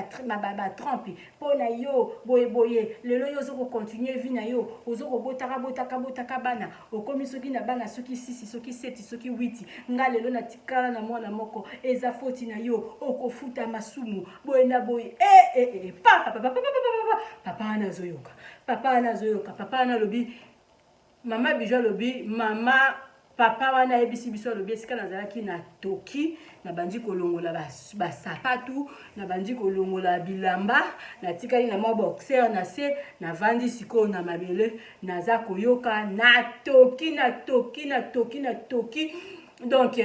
batrompe mpona yo boye lelo yo ozokokontinue vi na yo ozokobotaka bana okomi soki na bana soki 6 soki 7 soki 8 nga lelo natikala na mwana moko eza foti na yo okofuta masumu boye na boye papa wana azoyoka papa wana alobi mama Bijou alobi mama papa wana yebisi biso alobi esika nazalaki na toki nabandi kolongola basapatu nabandi kolongola bilamba natikali na mwa boxer na se navandi sikoyo na mabele naza koyoka na toki donc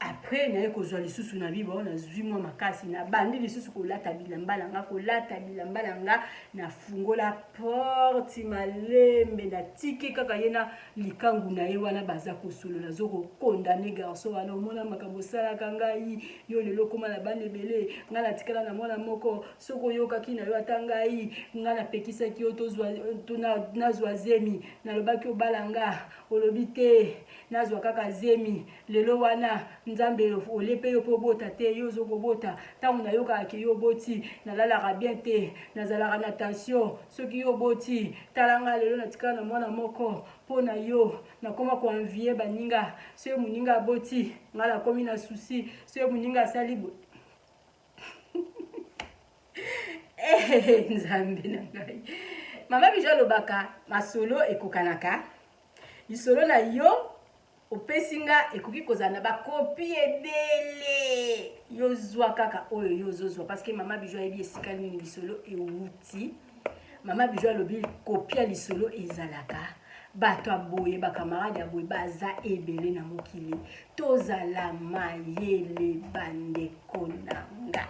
après naye kozwa lisusu na bibo nazwi mwa makasi nabandi lisusu kolata bilamba na nga nafungola porte malembe natiki kaka ye na likangu na ye wana baza kosolola azokokondane garso wana omona makambo osalaka ngai yo lelo koma na bana ebele ngai natikala na mwana moko soki oyokaki na yo ata ngai ngai napekisaki yo nazwa zemi nalobaki obala nga olobi te nazwa kaka zemi lelo wana nzambe olepe yo po bota te yo ozokobota ntango nayokaka ke yo boti nalalaka bien te nazalaka na tension soki yo boti talanga lelo natikala na mwana moko mpona yo nakoma koanvie baninga soki moninga aboti ngai nakomi na susi soki moninga asali nzambe na ngai mama Bijou alobaka masolo ekokanaka lisolo na yo opesinga ekoki kozala na bakopi ebele yozwa kaka oyo yozozwa parce que mama Bijou ayebi esika nini lisolo euti mama Bijou alobi kopi ya lisolo ezalaka bato aboye bakamarade aboye baza ebele na mokili tozala mayele bandeko na nga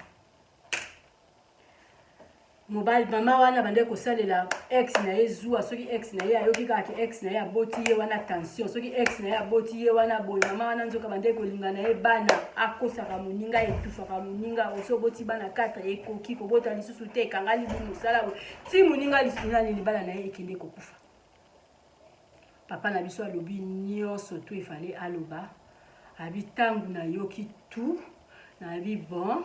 mobali mama wana bande kosalela ex na ye zuwa soki ex na ye ayoki kaka ex na ye aboti ye wana tension soki ex na ye aboti ye wana boye mama wana nzoka bande kolinga na ye bana akosaka moninga etufaka moninga osoboti bana 4 ekoki kobota lisusu te ekanga libu mosala ti moninga lisuna nini bana na ye ekende kokufa papa na biso alobi nyonso to efale aloba abi ntango nayoki tu nabi bon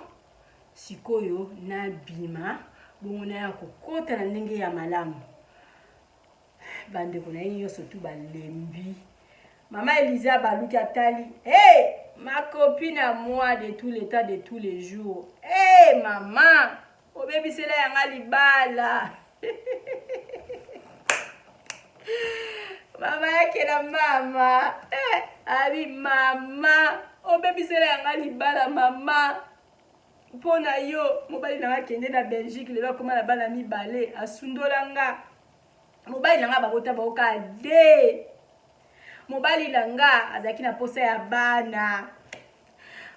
sikoyo na bima bongo na ya kokota na ndenge ya malamu bande kuna hiyo surtout balembi Maman Elisa baluki atali hey ma copine à moi de tous les temps de tous les jours hey maman obebisela yanga libala Mama yake na mama abi mama obebisela yanga libala mama pona yo mobali na kende na Belgique lelo koma na bana mibale asundolanga mobali nanga bakota baoka de mobali nanga azaki na posa ya bana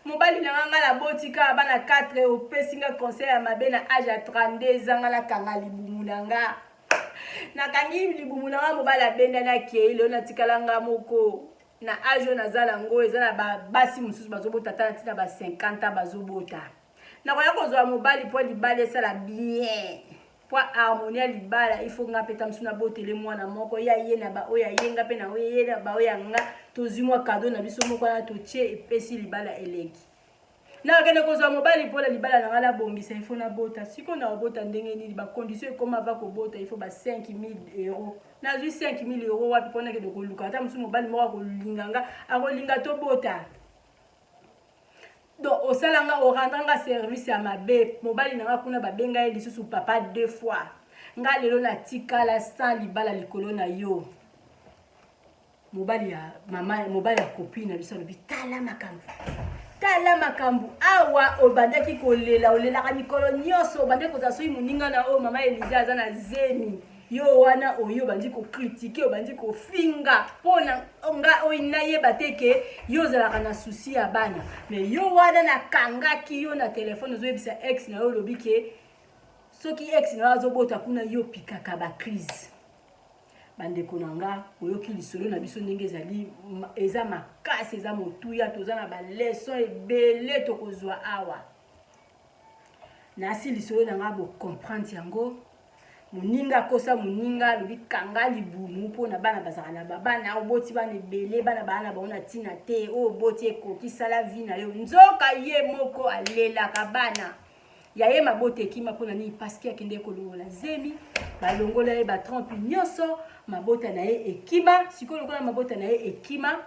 mobali nanga ngala botika bana 4 opesinga conseil ya mabe na âge ya 32 ans ngala kanga libumu nanga nakangi libumu nanga mobali abenda na keilo na tikalanga moko na âge nazala ngo ezala basi mususu bazobota tana tina ba 50 bazobota na koya kozwa mobali po libala esala bien po harmonie libala il faut nga peta msuna botele mwana moko ya ye na ba oya yenga pe na oye na ba oya nga tozimwa cadeau na biso moko na toche epesi libala eleki na kene kozwa mobali po la libala na ngala bongisa il faut na bota siko na bota ndenge nini ba condition comme va ko bota il faut ba 5000 euros na ju 5000 euros wapi pona ke de ko luka ta msuna mobali moko ko linganga akolinga to bota donc au salanga au rendanga service à ma bé mobali nanga kuna babenga ye lisusu papa 2 fois nga lelo na tika la sans libala likolo na yo mobali ya mama mobali ya copine biso lobi tala makambu awa obandaki kolela olela ka mikolo nyoso obandaki kozaso muninga na o mama Elisa azana zeni yo wana oyo bandi ko critiquer obandi ko finga pona nga oina yeba teke yo zala na souci ya bana mais yo wana na kangaki yo na téléphone zo yebisa ex na yo lobike soki ex na zo bota kuna yo pikaka ba crise bande konanga oyoki lisolo na biso ndenge ezali eza makasi eza motuya tozana ba leçon ebele tokozwa awa na si lisolo na nga bo comprendre yango muninga kosa muninga lobi kanga libumu po na bana bazaka na bana oboti bana ebele bana baona tina te o oboti ekoki sala vie na yo nzoka ye moko alelaka bana ya ye mabote ekima pona ni parce que akende kolongola zemi balongola ye ba 30 nyonso mabota na ye ekima siko lokola mabota na ye ekima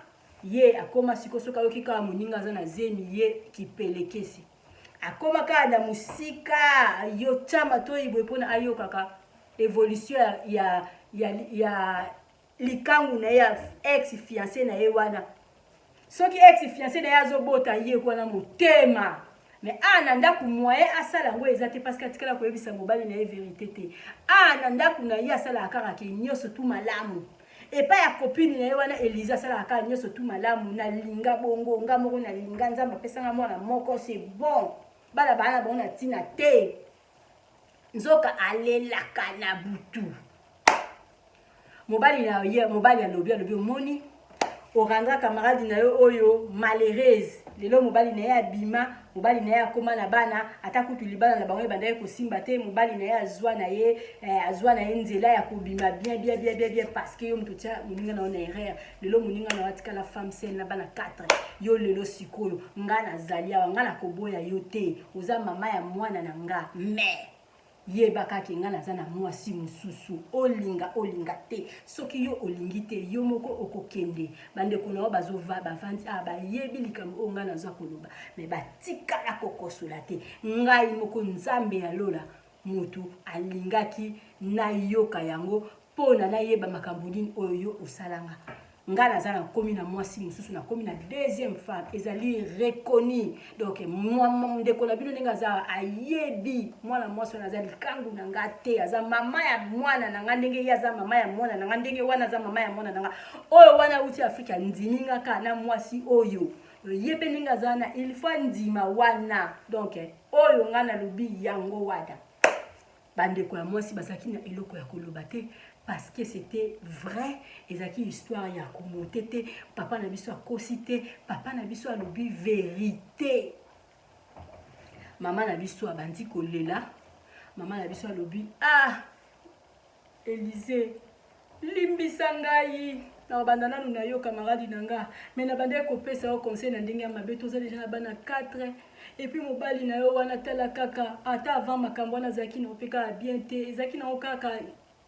ye akoma siko soka yoki kaka muninga za na zemi ye kipelekesi akoma kaka na musika yo chama to ibwe pona ayo kaka évolution ya likangu na ya ex fiancé na ye wana soki ex fiancé na ya zobota ye kwana motema mais ana ndaku moyen asala ngo ezate parce que atikala ko yebisa mobali na ye vérité te ana ndaku na ye asala kaka ke nyoso tu malamu et pas ya copine na ye wana Elisa asala kaka nyoso tu malamu na linga bongo nga moko na linga nzamba pesanga mwana moko c'est bon bala bana bona tina te nzoka alelaka na butu mobali na ye mobali alobi moni oranga camarade na yo oyo malheureuse lelo mobali na ye abima mobali na ye akoma na bana atakutu libala na bango banda ye kosimba te mobali na ye azwa na ye nzela ya kobima bien parce que yo mtu tia muninga na ona erreur lelo muninga na watika la femme saine na bana 4 yo lelo sikoyo nga na zalia nga na koboya yo te oza mama ya mwana na nga mais yebaka ke nga naza na mwasi mususu olinga te soki yo olingi te yo moko okokende bande kuna bazova bavandi bayebi likambo nga naza koloba mais batikala kokosola te ngai moko nzambe ya lola mutu alingaki na yoka yango pona na yeba makambo nini oyo osalanga nga naza na komi na mwasi mususu na komi na deuxième femme ezali reconnu donc moi ndeko na bino ndenge za ayebi mwana mwasi na za likangu na nga te aza mama ya mwana na nga ndenge ya za mama ya mwana na nga ndenge wana za mama ya mwana na nga oyo wana uti Afrika ndiminga kana mwasi oyo yebe ndenge za na il faut ndima wana donc oyo nga na lobi yango wada bandeko ya mwasi basaki na eloko ya koloba te parce que c'était vrai ezaki histoire ya komote te papa na biso akosite papa na biso alobi vérité mama na biso abandi kolela mama na biso alobi Élysée limbisa ngai na bandana na yo camarade nanga mais na bande ko pesa au conseil na ndenge ya mabe toza déjà na bana 4 et puis mobali na yo wana tala kaka ata avant makambo na zaki na opeka bien te zaki na okaka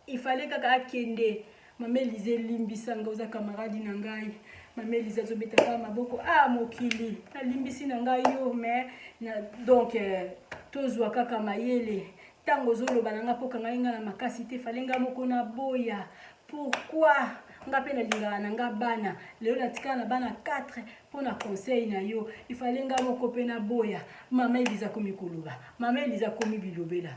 il fallait kaka akende mama Elise limbisanga oza camarade na ngai mama Elise azobeta ka maboko mokili na limbisi na ngai yo mais donc tozwa kaka mayele tango zoloba na nga poka ngai nga na makasi te fallait nga moko na boya pourquoi nga pe na lingana na nga bana leo natika na bana 4 pona conseil na yo il fallait nga moko pe na boya mama Elise komi koloba mama Elise komi bilobela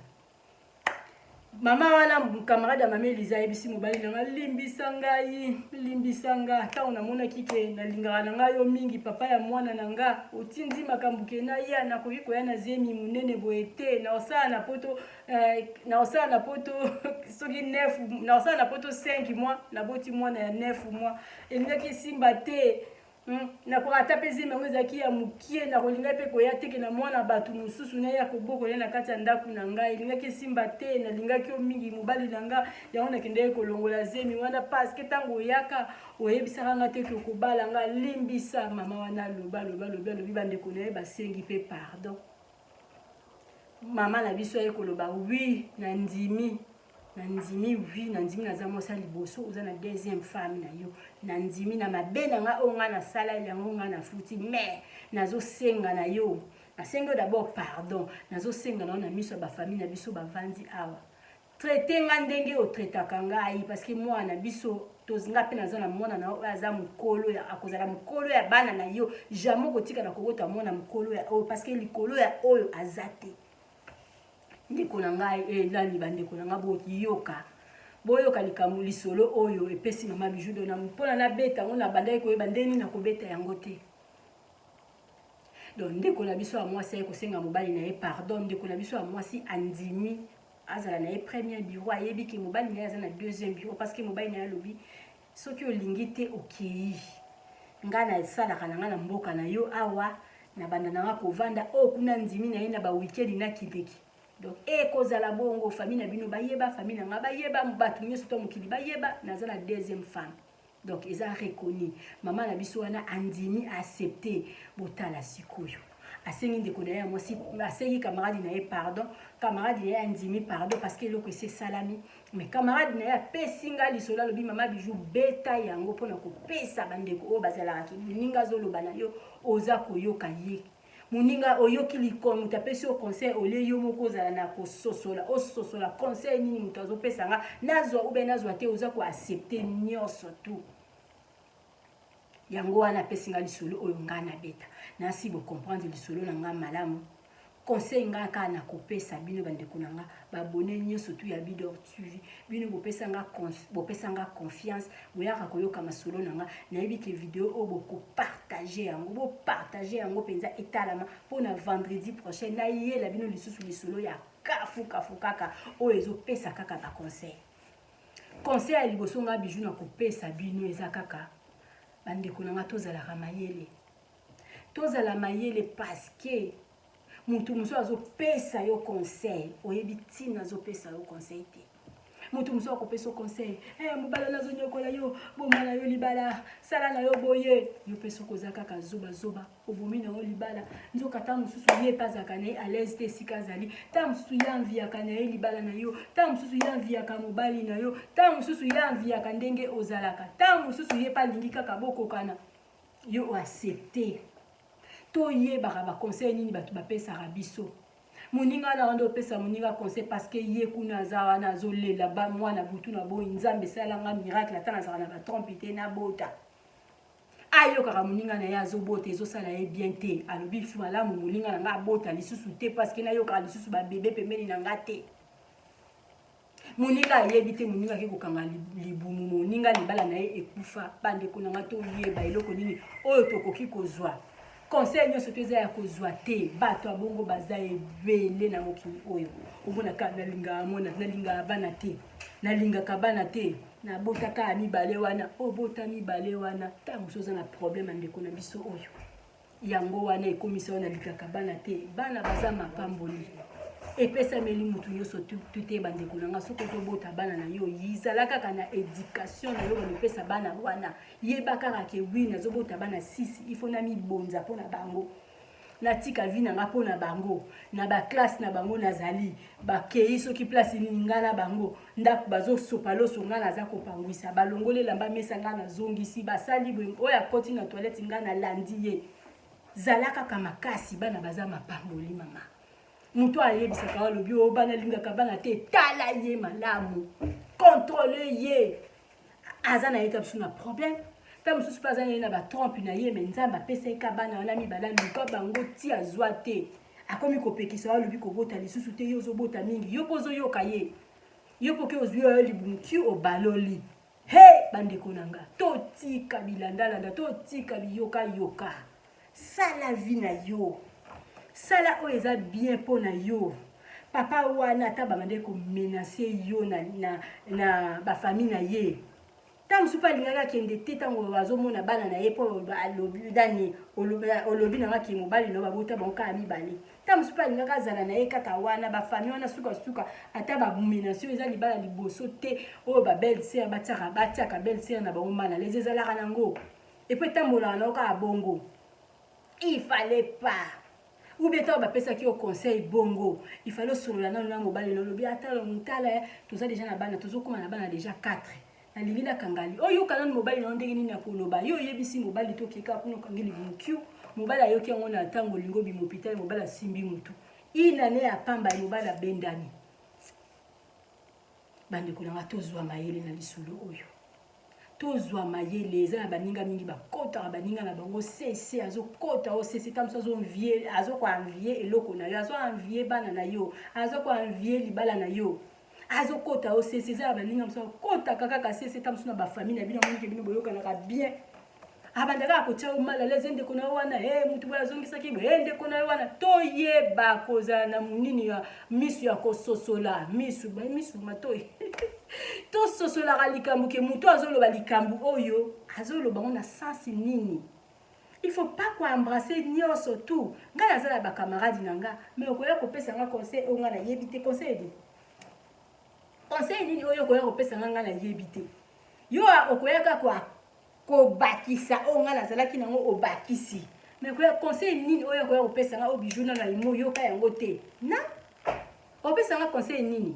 mama wana camarade ya mama Elise ebisi mobali na nga limbisanga ta ona mona kike na lingana na nga yo mingi papa ya mwana na nga otindi makambuke na ya na koyi koya na zemi munene boete na osala na poto soki 9 na osala na poto 5 mois na boti mwana ya 9 mois elingaki simba te na ko atape zemi ngo zaki ya mukie na kolinga pe ko ya teke na mwana batu mususu na ya koboko na kati ya ndaku na ngai elingaki simba te na lingaki o mingi mobali na nga yango na kende ko longola zemi wana parce que tango yaka oyebisaka nga te ko bala nga limbisa mama wana loba bande ko na ba sengi pe pardon mama na biso ye koloba oui na ndimi oui na ndimi na zamo sa liboso oza na deuxième femme na yo na ndimi na mabena nga onga na sala yango nga na futi mais nazo senga na yo nasengo d'abord pardon nazo senga na miso ba famille na biso bavandi awa traiter nga ndenge o traitaka ngai parce que moi na biso tozinga pe naza na mwana na aza mukolo ya akozala mukolo ya bana na yo jamais kotika na kokota mwana mukolo ya parce que likolo ya oyo azate ndeko na ngai nani bandeko na nga boyoka likambo lisolo oyo epesi mama Bijou na mpona na beta ngo na bandai koyeba ndeni na kobeta yango te donc ndeko na biso ya mwasi kosenga mobali na ye pardon ndeko na biso ya mwasi andimi azala na ye premier bureau ayebi ke mobali na ye aza na deuxième bureau parce que mobali na ye alobi soki olingi te okei nga na esalaka na nga na mboka na yo awa na banda na nga kovanda kuna ndimi na ye na ba weekend na kibeki donc kozala bongo famille na bino bayeba famille na nga bayeba mbatu nyoso to mokili bayeba naza na deuxième femme donc eza reconnu mama na biso wana andimi accepter botala sikoyo asengi ndeko na ye mwasi asengi camarade na ye pardon camarade na ye andimi pardon parce que eloko ese salami mais camarade na ye apesinga lisolo alobi mama Bijou beta yango mpona kopesa bandeko oyo bazalaka moninga azoloba na yo oza koyoka ye moninga oyoki likongo mutu apesi o conseil ole yo moko ozala na ososola conseil nini mutu azopesa nga nazwa ube nazwa te oza koaccepte nyonso tu yango wana apesi nga lisolo oyo nga na beta nasi bocomprendre lisolo na nga malamu conseil nga kaka na kopesa bino bandeko na nga babone nyonso tu ya Bidor TV bino bopesa nga confiance boyaka koyoka masolo na nga nayebi ke video oyo bokopartage yango mpenza etalama mpona vendredi prochain nayela bino lisusu lisolo ya kafu kaka oyo ezopesa kaka baconseil conseil ya liboso nga Bijou na kopesa bino eza kaka bandeko na nga tozalaka mayele parce que mutu muso azopesa yo conseil oyebi tina azopesa yo conseil te mutu muso akopesa conseil mobala nazonyokola yo bomana yo libala sala na yo boye yo pesa koza kaka zoba obomi na yo libala nzoka ta mususu ye pazaka na ye à l'aise te esika azali ta mususu ye anviaka na ye libala na yo ta mususu ye anviaka mobali na yo ta mususu ye anviaka ndenge ozalaka ta mususu ye palingi kaka bokokana yo accepte toyebaka baconseil nini bato bapesaka biso moninga na wanda opesa moninga conseil parce que ye kuna aza wana azolela mwana butu na boyi nzambe esalanga miracle ata nazala na batrompe te nabota ayokaka moninga na ye azobota ezosala ye bien te alobi malamu moninga na nga abota lisusu te parce que nayokaka lisusu babebe pembeni na nga te moninga ayebi te moninga ake kokanga libumu moninga libala na ye ekufa bandeko na nga toyeba eloko nini oyo tokoki kozwa conseil nyonso to eza ya kozwa te bato abongo baza ebele na mokili oyo omonaka nalingaka bana te nalingaka bana te nabotaka mibale wana obota mibale wana ntango mosusu oza na problème ndeko na biso oyo yango wana ekomisa wana likaka bana te bana baza mapamboli epesa meli mutu nyonso tute bandeko na nga soki ozobota bana na yo yizala kaka na éducation na yo banopesa bana wana yeba kaka ke wi nazobota bana 6 ifo na mibonza mpo na bango natika vi na nga mpo na bango na baklasse na bango nazali bakei soki place nini nga na bango ndako bazosopa loso nga naza kopangwisa balongoli elamba mesa nga nazongisi basali boye oyo akoti na toilette nga nalandi ye zala kaka makasi bana baza mapamboli mama mutu ayebisaka alobi oyo bana alingaka bana te tala ye malamu contrôle ye aza na ye ta biso na problème ta mosusu mpe aza na ye na batrompe na ye me nzambe apesa eka bana wana mibala luka bango ti azwa te akomi kopekisa alobi kobota lisusu te yo ozobota mingi yo mpo ozoyoka ye yo mpo ke ozwi oyo libunki obaloli he bandeko na nga totika bilandalanda totika biyokayoka sala vi na yo sala oyo eza bien mpo na yo papa wana ata bamande komenase yo na bafamille na ye ta mosusu mpe alingaka akende te ntango azomona bana na ye mpo olobi na ngaki mobali no babota bango kaka mibale ta mosusu mpe alingaka azala na ye kaka wana bafamille wana sukasuka ata bamenation eza libala liboso te oyo babelle sere batiaka belle sere na bango mbana lezi ezalaka nango epo etambolaka nango kaka bongo il fallait pas ou bien tant bapesaki au conseil bongo il fallait solola nano na mobali no lobi atala mutala toza déjà na bana tozokoma na bana déjà 4 na lilila kangali oyo kana mobali no ndenge nini akoloba yo yebisi mobali to keka kuno kangeli mukyu mobali ayoki yango na tango lingo bi hôpital mobali asimbi mutu ina ne apamba mobali abendani bande kolanga tozwa mayele na lisolo oyo tozwa mayele eza na baninga mingi bakotaka baninga na bango sese azokota o sese tamso azonvie azokoanvie eloko na yo azoanvie bana na yo azokoanvie libala na yo azokota o sese eza na baninga moso akotaka kaka sese tamso na bafamille na bino mingi bino boyokanaka bien abandaka akotia omala leze ndeko na yo wana mutu boye azongisaki boye ndeko na yo wana toyeba kozala na nini ya misu ya kososola misu matoi tososolaka likambo ke mutu azoloba likambo oyo azoloba ngo na sansi nini il faut pas koembrasser nyonso tu nga naza na bakamaradi na nga mais okoya kopesa nga conseil oyo nga nayebi te conseil nini oyo okoya kopesa nga nayebi te yo okoyaka kobakisa oyo nga nazalaki nango obakisi mais okoya conseil nini oyo okoya kopesa nga obiju na imo yoka yango te na opesa nga conseil nini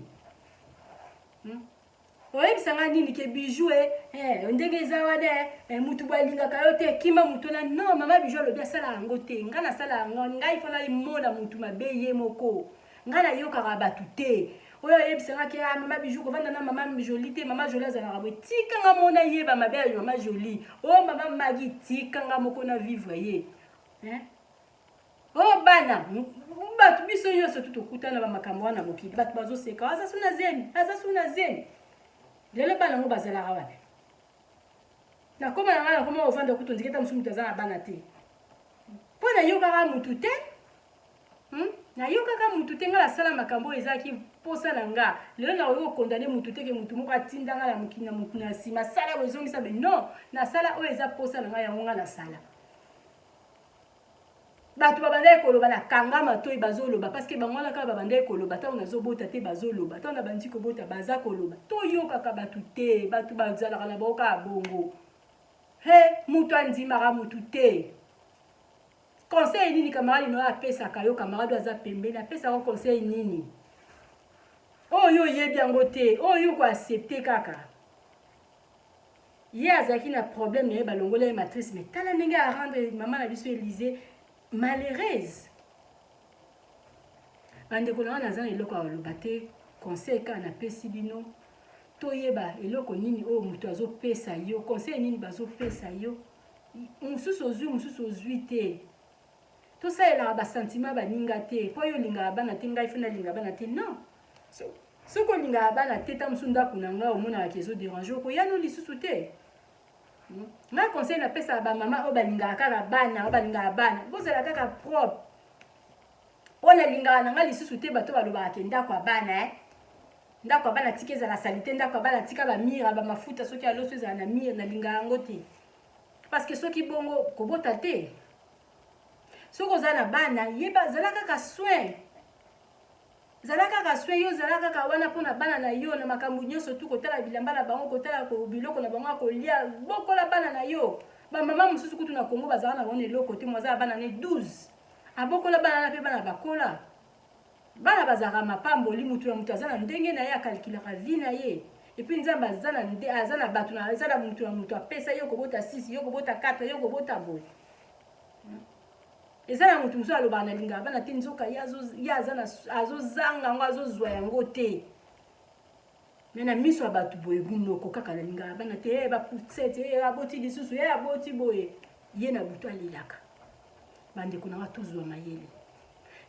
oyebisanga nini ke bijou ndenge eza wana mutu balingaka yo te kima mutu na non mama bijou alobi asala yango te nga nasala yango ngai fona imona mutu mabe ye moko nga nayokaka bato te oyo oyebisanga ke mama bijou kovanda na mama joli te mama joli azalaka boye tikanga mona yeba mabe ya mama joli oyo mama magi tikanga moko na vivre ye oyo bana bato biso nyonso tutokutana bamakambo wana mokili bato bazoseka aza suna zeni lelo bana ngo bazalaka wana nakoma na nga nakoma ofanda kutu nziketa mosu mutu aza na bana te mpo nayokaka mutu te nayokaka mutu te nga nasala makambo oyo ezalaki mposa na nga lelo nakoki kokondane mutu te ke mutu moko atinda nga na mutu na nsima sala oyo ezongisa be non nasala oyo eza mposa na nga yango nga nasala bato babandaki koloba na kangama to bazoloba parce que bango wana kaka babandaki koloba ntango nazobota te bazoloba ntango na bandi kobota baza koloba toyokaka bato te bato bazalaka na bango kaka bongo mutu andimaka mutu te conseil nini kamaradi no apesaka yo kamaradi aza pembeni apesaka conseil nini oyo oyebi yango te oyo koaccepte kaka ye azalaki na problème na ye balongola ye matrice mais tala ndenge arendre mama na biso Élysée malheureuse bandeko na wana naza na eloko ya koloba te conseil kaka napesi bino toyeba eloko nini oyo moto azopesa yo conseil nini bazopesa yo mosusu ozwi te tosalelaka basentiment baninga te mpo oyo olingaka bana te ngai fona alingaka bana te non soki olingaka bana te ta mosu ndako na ngai omonaka ke ezoderange okoyano lisusu te nga conseil napesaka bamama oyo balingaka kaka bana oyo balingaka bana bozala kaka propre mpo nalingaka na nga lisusu te bato balobaka ke ndako ya bana ndako ya bana tika ezala salite ndako ya bana tika bamire bamafuta soki aloso ezala na mire nalingaka yango te parce que soki bongo kobota te soki ozala na bana yeba zala kaka soin zalaka ka swe yo zalaka ka wana pona bana na yo na makambu nyonso tu kotala bilamba na bango kotala ko biloko na bango kolia bokola bana na yo ba mama mususu kutu na Kongo bazala na bone eloko te mwaza bana ne 12 abokola bana na pe bana bakola bana bazaka mapamboli mutu na mutu azana ndenge na ye akalikilaka vi na ye et puis nzamba azana batu na azana mutu na mutu apesa yo kobota 6 yo kobota 4 yo kobota boy ezala mutu muso aloba na linga bana te nzoka ya azana azozanga ngo azozwa yango te mena miso abatu boye gunoko kaka na linga bana te ba poussette aboti lisusu aboti boye ye na butu alilaka bande kuna watuzwa mayele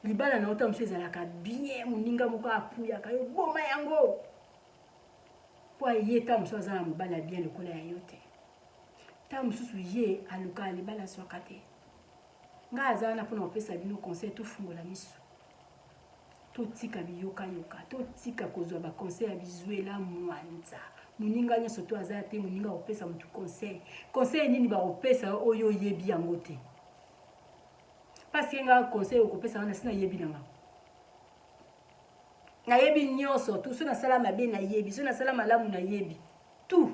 libala na ota muso ezalaka bien moninga moko apuyaka yo boma yango po ye ta muso azana mobala bien lokola ya yo te ta mususu ye aluka libala swaka te nga azana pona opesa bino conseil to fungola miso to tika biyoka yoka to tika kozwa ba conseil ya bizuela mwanza muninga nyoso to azana te muninga opesa mutu conseil nini ba opesa oyo yebi yango te parce que nga conseil okopesa wana sina yebi nanga na yebi nyoso tu so na sala mabe na yebi so na sala malamu na yebi tout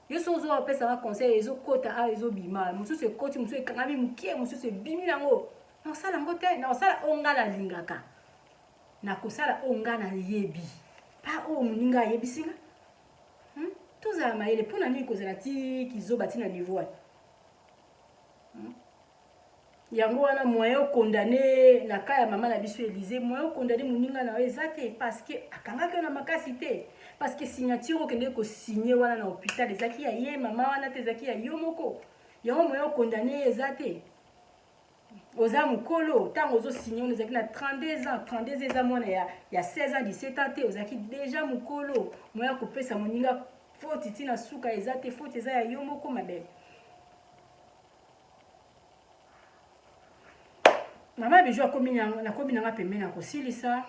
yo so zo opesa nga conseil ezo kota a ezo bima musu se koti musu ekangami mukie musu se bimi nango na sala ngote na sala onga na lingaka na kosala onga na yebi pa o muninga yebi singa tuza mayele pona ni kozala ti kizoba ti na niveau yango wana moyen condamné na kaya mama na biso Élysée moyen condamné muninga na ezate parce que akangaki na makasi te parce que signature okende ko signer wana na hôpital ezaki ya ye mama wana te ezaki ya yo moko yango moyen condamné ezate oza mukolo tango ozo signer on ezaki na 32 ans 32 ans mwana ya 16 ans 17 ans te ozaki déjà mukolo moyen ko pesa muninga faute tina suka ezate faute eza ya yo moko mabele mama bijou akomi nanga pembeni na kosilisa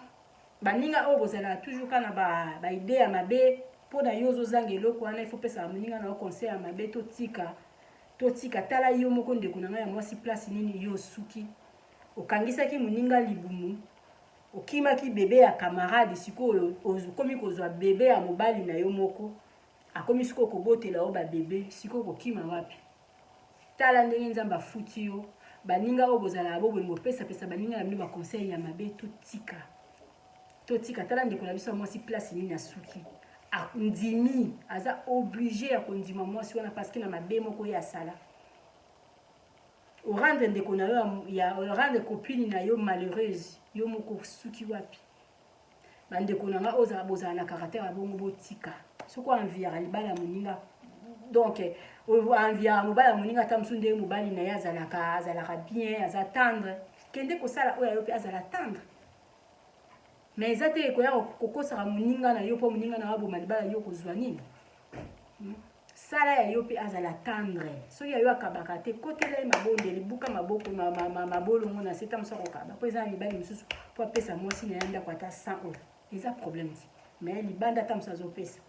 baninga oyo bozala toujours kana ba idée ya mabe mpo na yo ozozanga eloko wana il faut pesa moninga na yo conseil ya mabe totika tala yo moko ndeko na ngai ya mwasi place nini yo suki okangisaki moninga libumu okimaki bebe ya camarade sikoyo okomi kozwa bebe ya mobali na yo moko akomi sikoyo kobotela yo babebe sikoyo kokima wapi tala ndenge nzambe afuti yo baninga oyo bozala bo bolingo pesa baninga na bino ba conseil ya mabe totika tala ndeko na biso mwasi place nini ya suki ndimi aza obligé ya kondima mwasi wana parce que na mabe moko ya sala orande ndeko na yo ya orande copine na yo malheureuse yo moko suki wapi bandeko na nga ozala bozala na caractère ya bongo botika soko envira libala moninga donc envia mobala moninga ta musu ndenge mobali na ye azalaka bien aza tendre kende kosala oyo ayo mpe azala tendre mais eza te ekoya kokosaka moninga na yo mpo moninga na waboma libala yo kozwa nini sala ya yo mpe azala tendre soki ya yo akabaka te kotela ye mabondeli buka maboko mabolongo na se ta mosu akokaba mpo eza na mibali mosusu mpo apesa mwasi na ye ndako ata 100 euro eza problème ti mais libanda ta mosu azopesa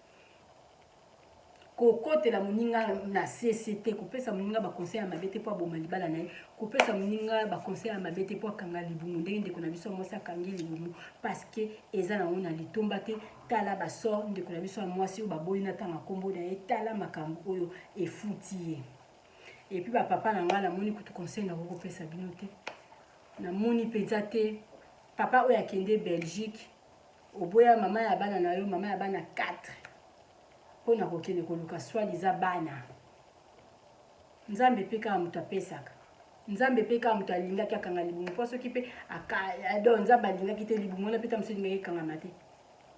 kokotela moninga na CCT kopesa moninga ba conseil ya mabete po aboma libala na ye kopesa moninga ba conseil ya mabete po akanga libumu ndenge ndeko na biso mwasi akangi libumu parce que eza nango na litomba te tala basor ndeko na biso ya mwasi oyo baboyi na ntango akombo na ye tala makambo oyo efuti ye epuis bapapa na ngai namoni kutu conseil na kokopesa bino te namoni mpenza te papa oyo akende Belgique oboya mama ya bana na yo mama ya bana 4 pona kokende koluka swali za bana nzambe pe kaka mutu apesaka nzambe pe kaka mutu alingaki akanga libumu po soki mpe don nzambe alingaki te libumu wana mpe ta mosu elingaki ekangama te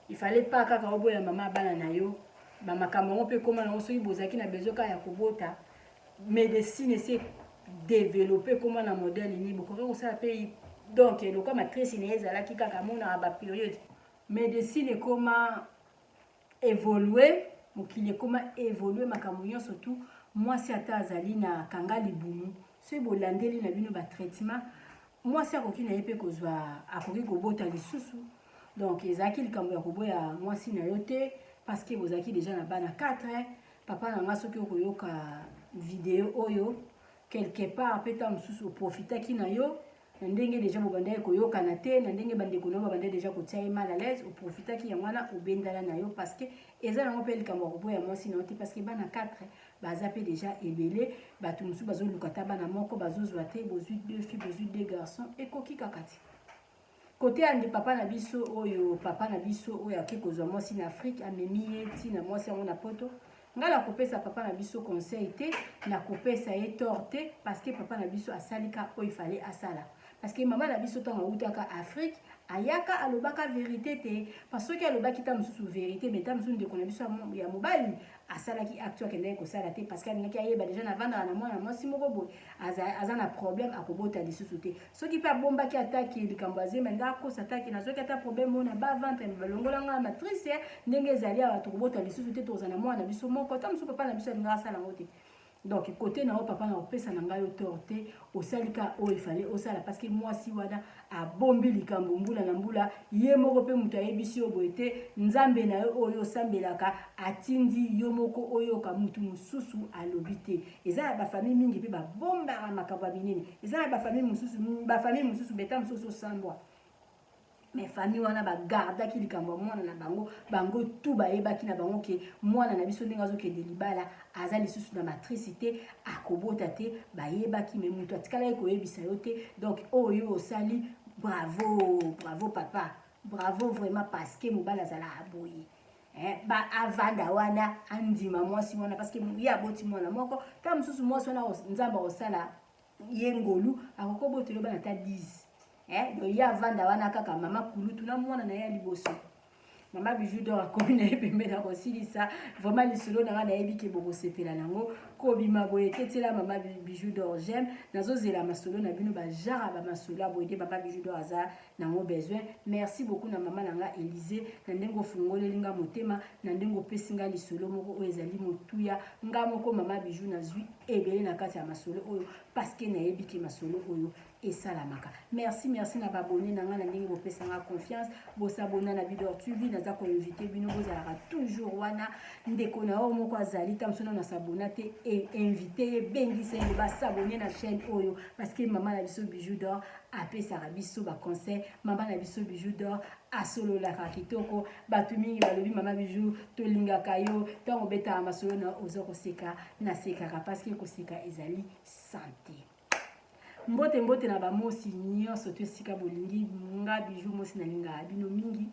ifale pa kaka oboya mama ya bana na yo bamakambo yango mpe ekoma nango soki bozalaki na besoin kaka ya kobota médecine ese développe ekoma na modele nini bokoki kosala mpe donc lokwa matrice na ye ezalaki kaka amonaka baperiode médecine ekoma évoluer mokili ekoma évoluer makambo nyonso tu mwasi ata azali na kanga libumu soki bolandeli na bino batraitement mwasi akoki na ye mpe kozwa akoki kobota lisusu donc ezalaki likambo ya koboya mwasi na yo te parce que bozalaki déjà na bana 4 papa na nga soki okoyoka video oyo quelque part mpe ta mosusu oprofitaki na yo na ndenge déjà bobanda koyokana te na ndenge bandeko na babanda déjà kotia mal à l'aise oprofitaki yango wana obendala na yo parce que eza nango mpe likambo ya koboya mwasi na yo te parce que bana 4 baza mpe déjà ebele bato mosusu bazoluka ta bana moko bazozwa te bozwi 2 filles bozwi 2 garçons ekoki kaka te côté ande papa na biso oyo ake kozwa mwasi na Afrique amemi ye ntina mwasi yango na poto nga na kopesa papa na biso conseil te na kopesa ye tort te parce que papa na biso asalika oyo ifale asala parce que mama na biso ntango autaka Afrique ayaka alobaka vérité te parce que alobaki ta mosusu vérité mais ta mosusu ndeko na biso ya mobali asalaki acte akendaki kosala te parce que alingaki ayeba déjà na vandaka na mwana mwasi moko boye aza na problème akobota lisusu te soki mpe abombaki ataki likambo azemba nde akosa ataki nazoki ata problème oyo na baventre balongolanga matrice ndenge ezali awa tokobota lisusu te toza na mwana biso moko ta mosusu papa na biso alingaka asala yango te donc côté na papa na opesa na ngai autorité osalika oyo ifale osala parce que mwasi wana abombi likambo mbula na mbula ye moko pe mutu ayebisi yo boye te nzambe na yo oyo osambelaka atindi yo moko oyoka mutu mosusu alobi te eza na bafamille mingi mpe babombaka makambo ya binini eza na bafamille mosusu beta mosusu osambwa mais famille wana bagardaki likambo mwana na bango tu bayebaki na bango ke mwana na biso ndenge azokende libala aza lisusu na matrice te akobota te bayebaki me mutu atikala koyebisa yo te donc oyo osali bravo papa bravo vraiment parce que mobala azala aboye ba avanda wana andima mwasi wana parce que ye aboti mwana moko ta mosusu mwasi wana nzambe osala ye ngolu akokobotela bana ta 10 donc ya vanda wana kaka mama kulutu na mwana na ya liboso mama Bijou d'Or akomi na ye pembeni akosilisa vraiment lisolo na nga nayebi ke bokosepela nango kobima boye ketela mama Bijou d'Or j'aime nazozela masolo na bino bajara bamasolo aboye te mama Bijou d'Or aza nango besoin merci beaucoup na mama na nga Élysée na ndenge ofungoleli nga motema na ndenge opesi nga lisolo moko oyo ezali motuya nga moko mama Bijou nazwi ebele na kati ya masolo oyo parce que nayebi ke masolo oyo esalamaka merci na babone na nga na ndenge bopesa nga confiance bosabona na Bidor TV naza koinvite bino bozalaka toujours wana ndeko na oyo moko azali ta mosu na sabona te e invité bengisa ye basabone na chaîne oyo parce que mama na biso Bijou d'Or apesaka biso baconseil mama na biso Bijou d'Or asololaka kitoko bato mingi balobi mama Bijou tolingaka yo ntango obetaka masolo na oza koseka nasekaka parce que koseka ezali santé mbote na bamosi nyonso to esika bolingi nga Bijou mosi nalingaka bino mingi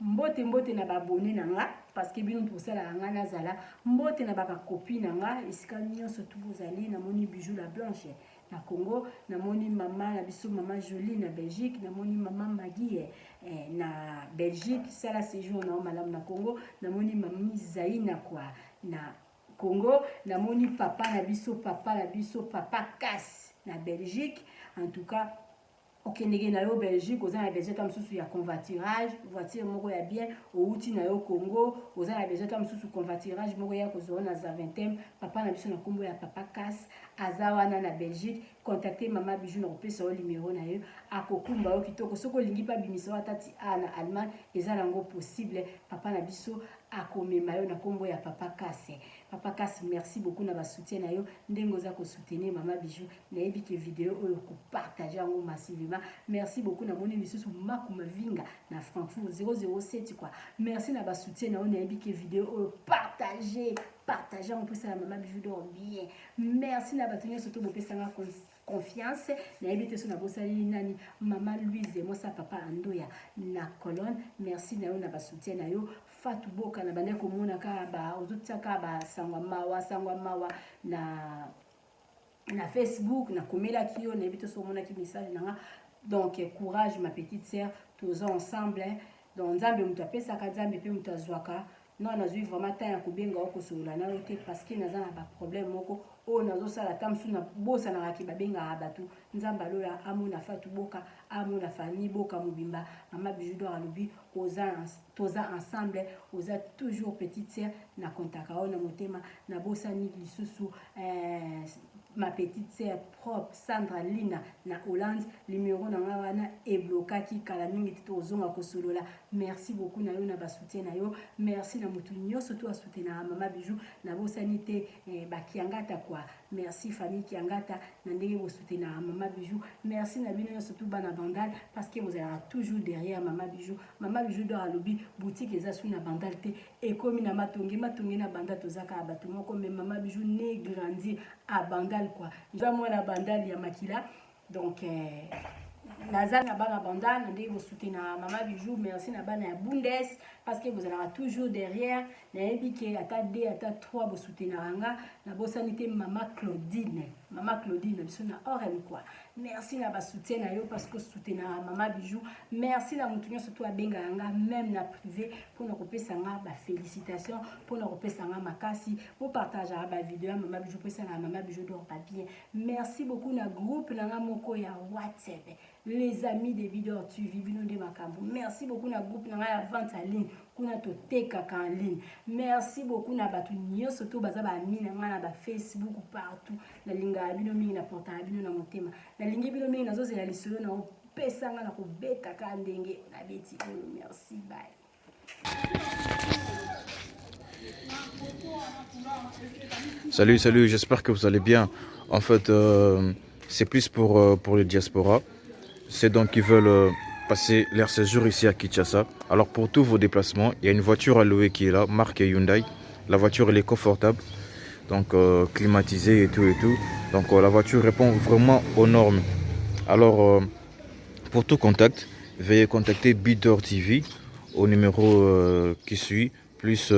mbote na babone na nga parce que bino tosalaka nga nazala mbote na bakopi na nga esika nyonso to bozali namoni Bijou la Blanche na Congo namoni mama na biso mama Jolie na Belgique namoni mama Magie na Belgique sala séjour na malamu na Congo namoni mami Zaina kwa na Congo namoni papa na biso papa Casse na Belgique en tout cas okendeke na yo Belgique oza na besoin ta mosusu ya convoiturage voiture moko ya bien outi na yo Congo oza na besoin ta mosusu convoiturage moko ya kozwa na Zaventem papa na biso na kombo ya papa Casse aza wana na Belgique contacter mama Bijou na kopesa yo numéro na yo akokumba yo kitoko soko lingi pa bimisa wa tati na Allemagne eza nango possible papa na biso akomema yo na kombo ya papa Casse papa Casse merci beaucoup na ba soutien na yo ndenge oza ko soutenir mama Bijou na yebi ke vidéo oyo ko partager yango massivement merci beaucoup na moni lisusu makuma vinga na Francfort 007 quoi merci na ba soutien na yo na yebi ke vidéo oyo partager en plus la maman Bijou d'Or bien merci na bato nyonso to bopesa nga confiance na yebi so na bosali nani mama Louise moi sa papa Andoya na colonne merci na yo na ba soutien na yo Fatou Boka na bande komona ka ba ozotiaka ba sangwa mawa na Facebook na komela kiyo na yebi so mona ki message na donc courage ma petite sœur tous ensemble donc nzambe mutu apesaka nzambe pe mutu azwaka non nazwi vraiment temps ya kobenga okosolola na yo te parce que naza na baproblème moko oyo nazosala ta mosusu na bosanaka ke babengaka bato nzambe alola amona Fatou Boka amona Fanny Boka mobimba mama Bijou d'Or alobi toza ensemble oza toujours petite sœur na kontaka oyo na motema na bosani lisusu ma petite sœur propre Sandra Lina na Hollande numéro na wana e blokaki kala mingi tito zonga kosolola. Merci beaucoup na yo na ba soutien na yo. Merci na mutu nyonso to soutien na Mama Bijou na bo sanité ba kiangata quoi. Merci famille kiangata na ndenge bo soutien na Mama Bijou. Merci na bino surtout bana bandal parce que vous êtes toujours derrière Mama Bijou. Mama Bijou do alobi boutique eza sou na bandal te e komi na matongi na bandal tozaka abatu moko mais Mama Bijou ne grandi à bandal quoi. Za moi na bandal ya makila donc Nazar na bana bandal ndenge vous soutien na Mama Bijou. Merci na bana ya Bundes parce que vous êtes toujours derrière na ebike ata 2 ata 3 vous soutien na ranga na bo sanité Mama Claudine biso na orem quoi. Merci na ba soutien na yo parce que soutien na Mama Bijou. Merci na mutu surtout a benga nga même na privé pour nous kopesa nga ba félicitations pour nous kopesa nga makasi pour partager ba vidéo Mama Bijou pesa na Mama Bijou d'or papier. Merci beaucoup na groupe na nga moko ya WhatsApp les amis des vidéos tu vivino de makambo. Merci beaucoup na groupe na nga ya vente en ligne kuna to teka en ligne. Merci beaucoup na batu nyo surtout baza ba ami na nga na ba Facebook partout na linga bino mingi na porta bino na motema na lingi bino mingi nazo zela lisolo na pesa nga na ko beta ka ndenge na beti. Merci bye. Salut, j'espère que vous allez bien. En fait, c'est plus pour le diaspora. C'est donc qui veulent passer leur séjour ici à Kinshasa. Alors pour tous vos déplacements, il y a une voiture à louer qui est là, marque Hyundai. La voiture elle est confortable, donc climatisée et tout. Donc la voiture répond vraiment aux normes. Alors pour tout contact, veuillez contacter Bidor TV au numéro qui suit, plus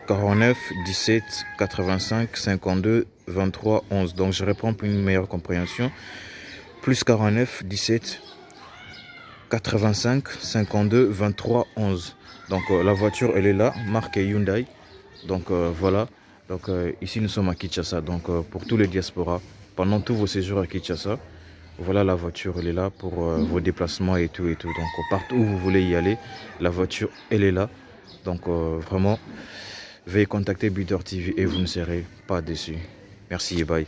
49 17 85 52 23 11. Donc je réponds pour une meilleure compréhension. Plus 49 17 85 52 23 11. Donc la voiture elle est là, marque Hyundai. Donc voilà. Donc ici nous sommes à Kinshasa. Donc pour tous les diasporas, pendant tous vos séjours à Kinshasa, voilà la voiture elle est là pour vos déplacements et tout. Donc partout où vous voulez y aller, la voiture elle est là. Donc vraiment, veuillez contacter Bidor TV et vous ne serez pas déçus. Merci et bye.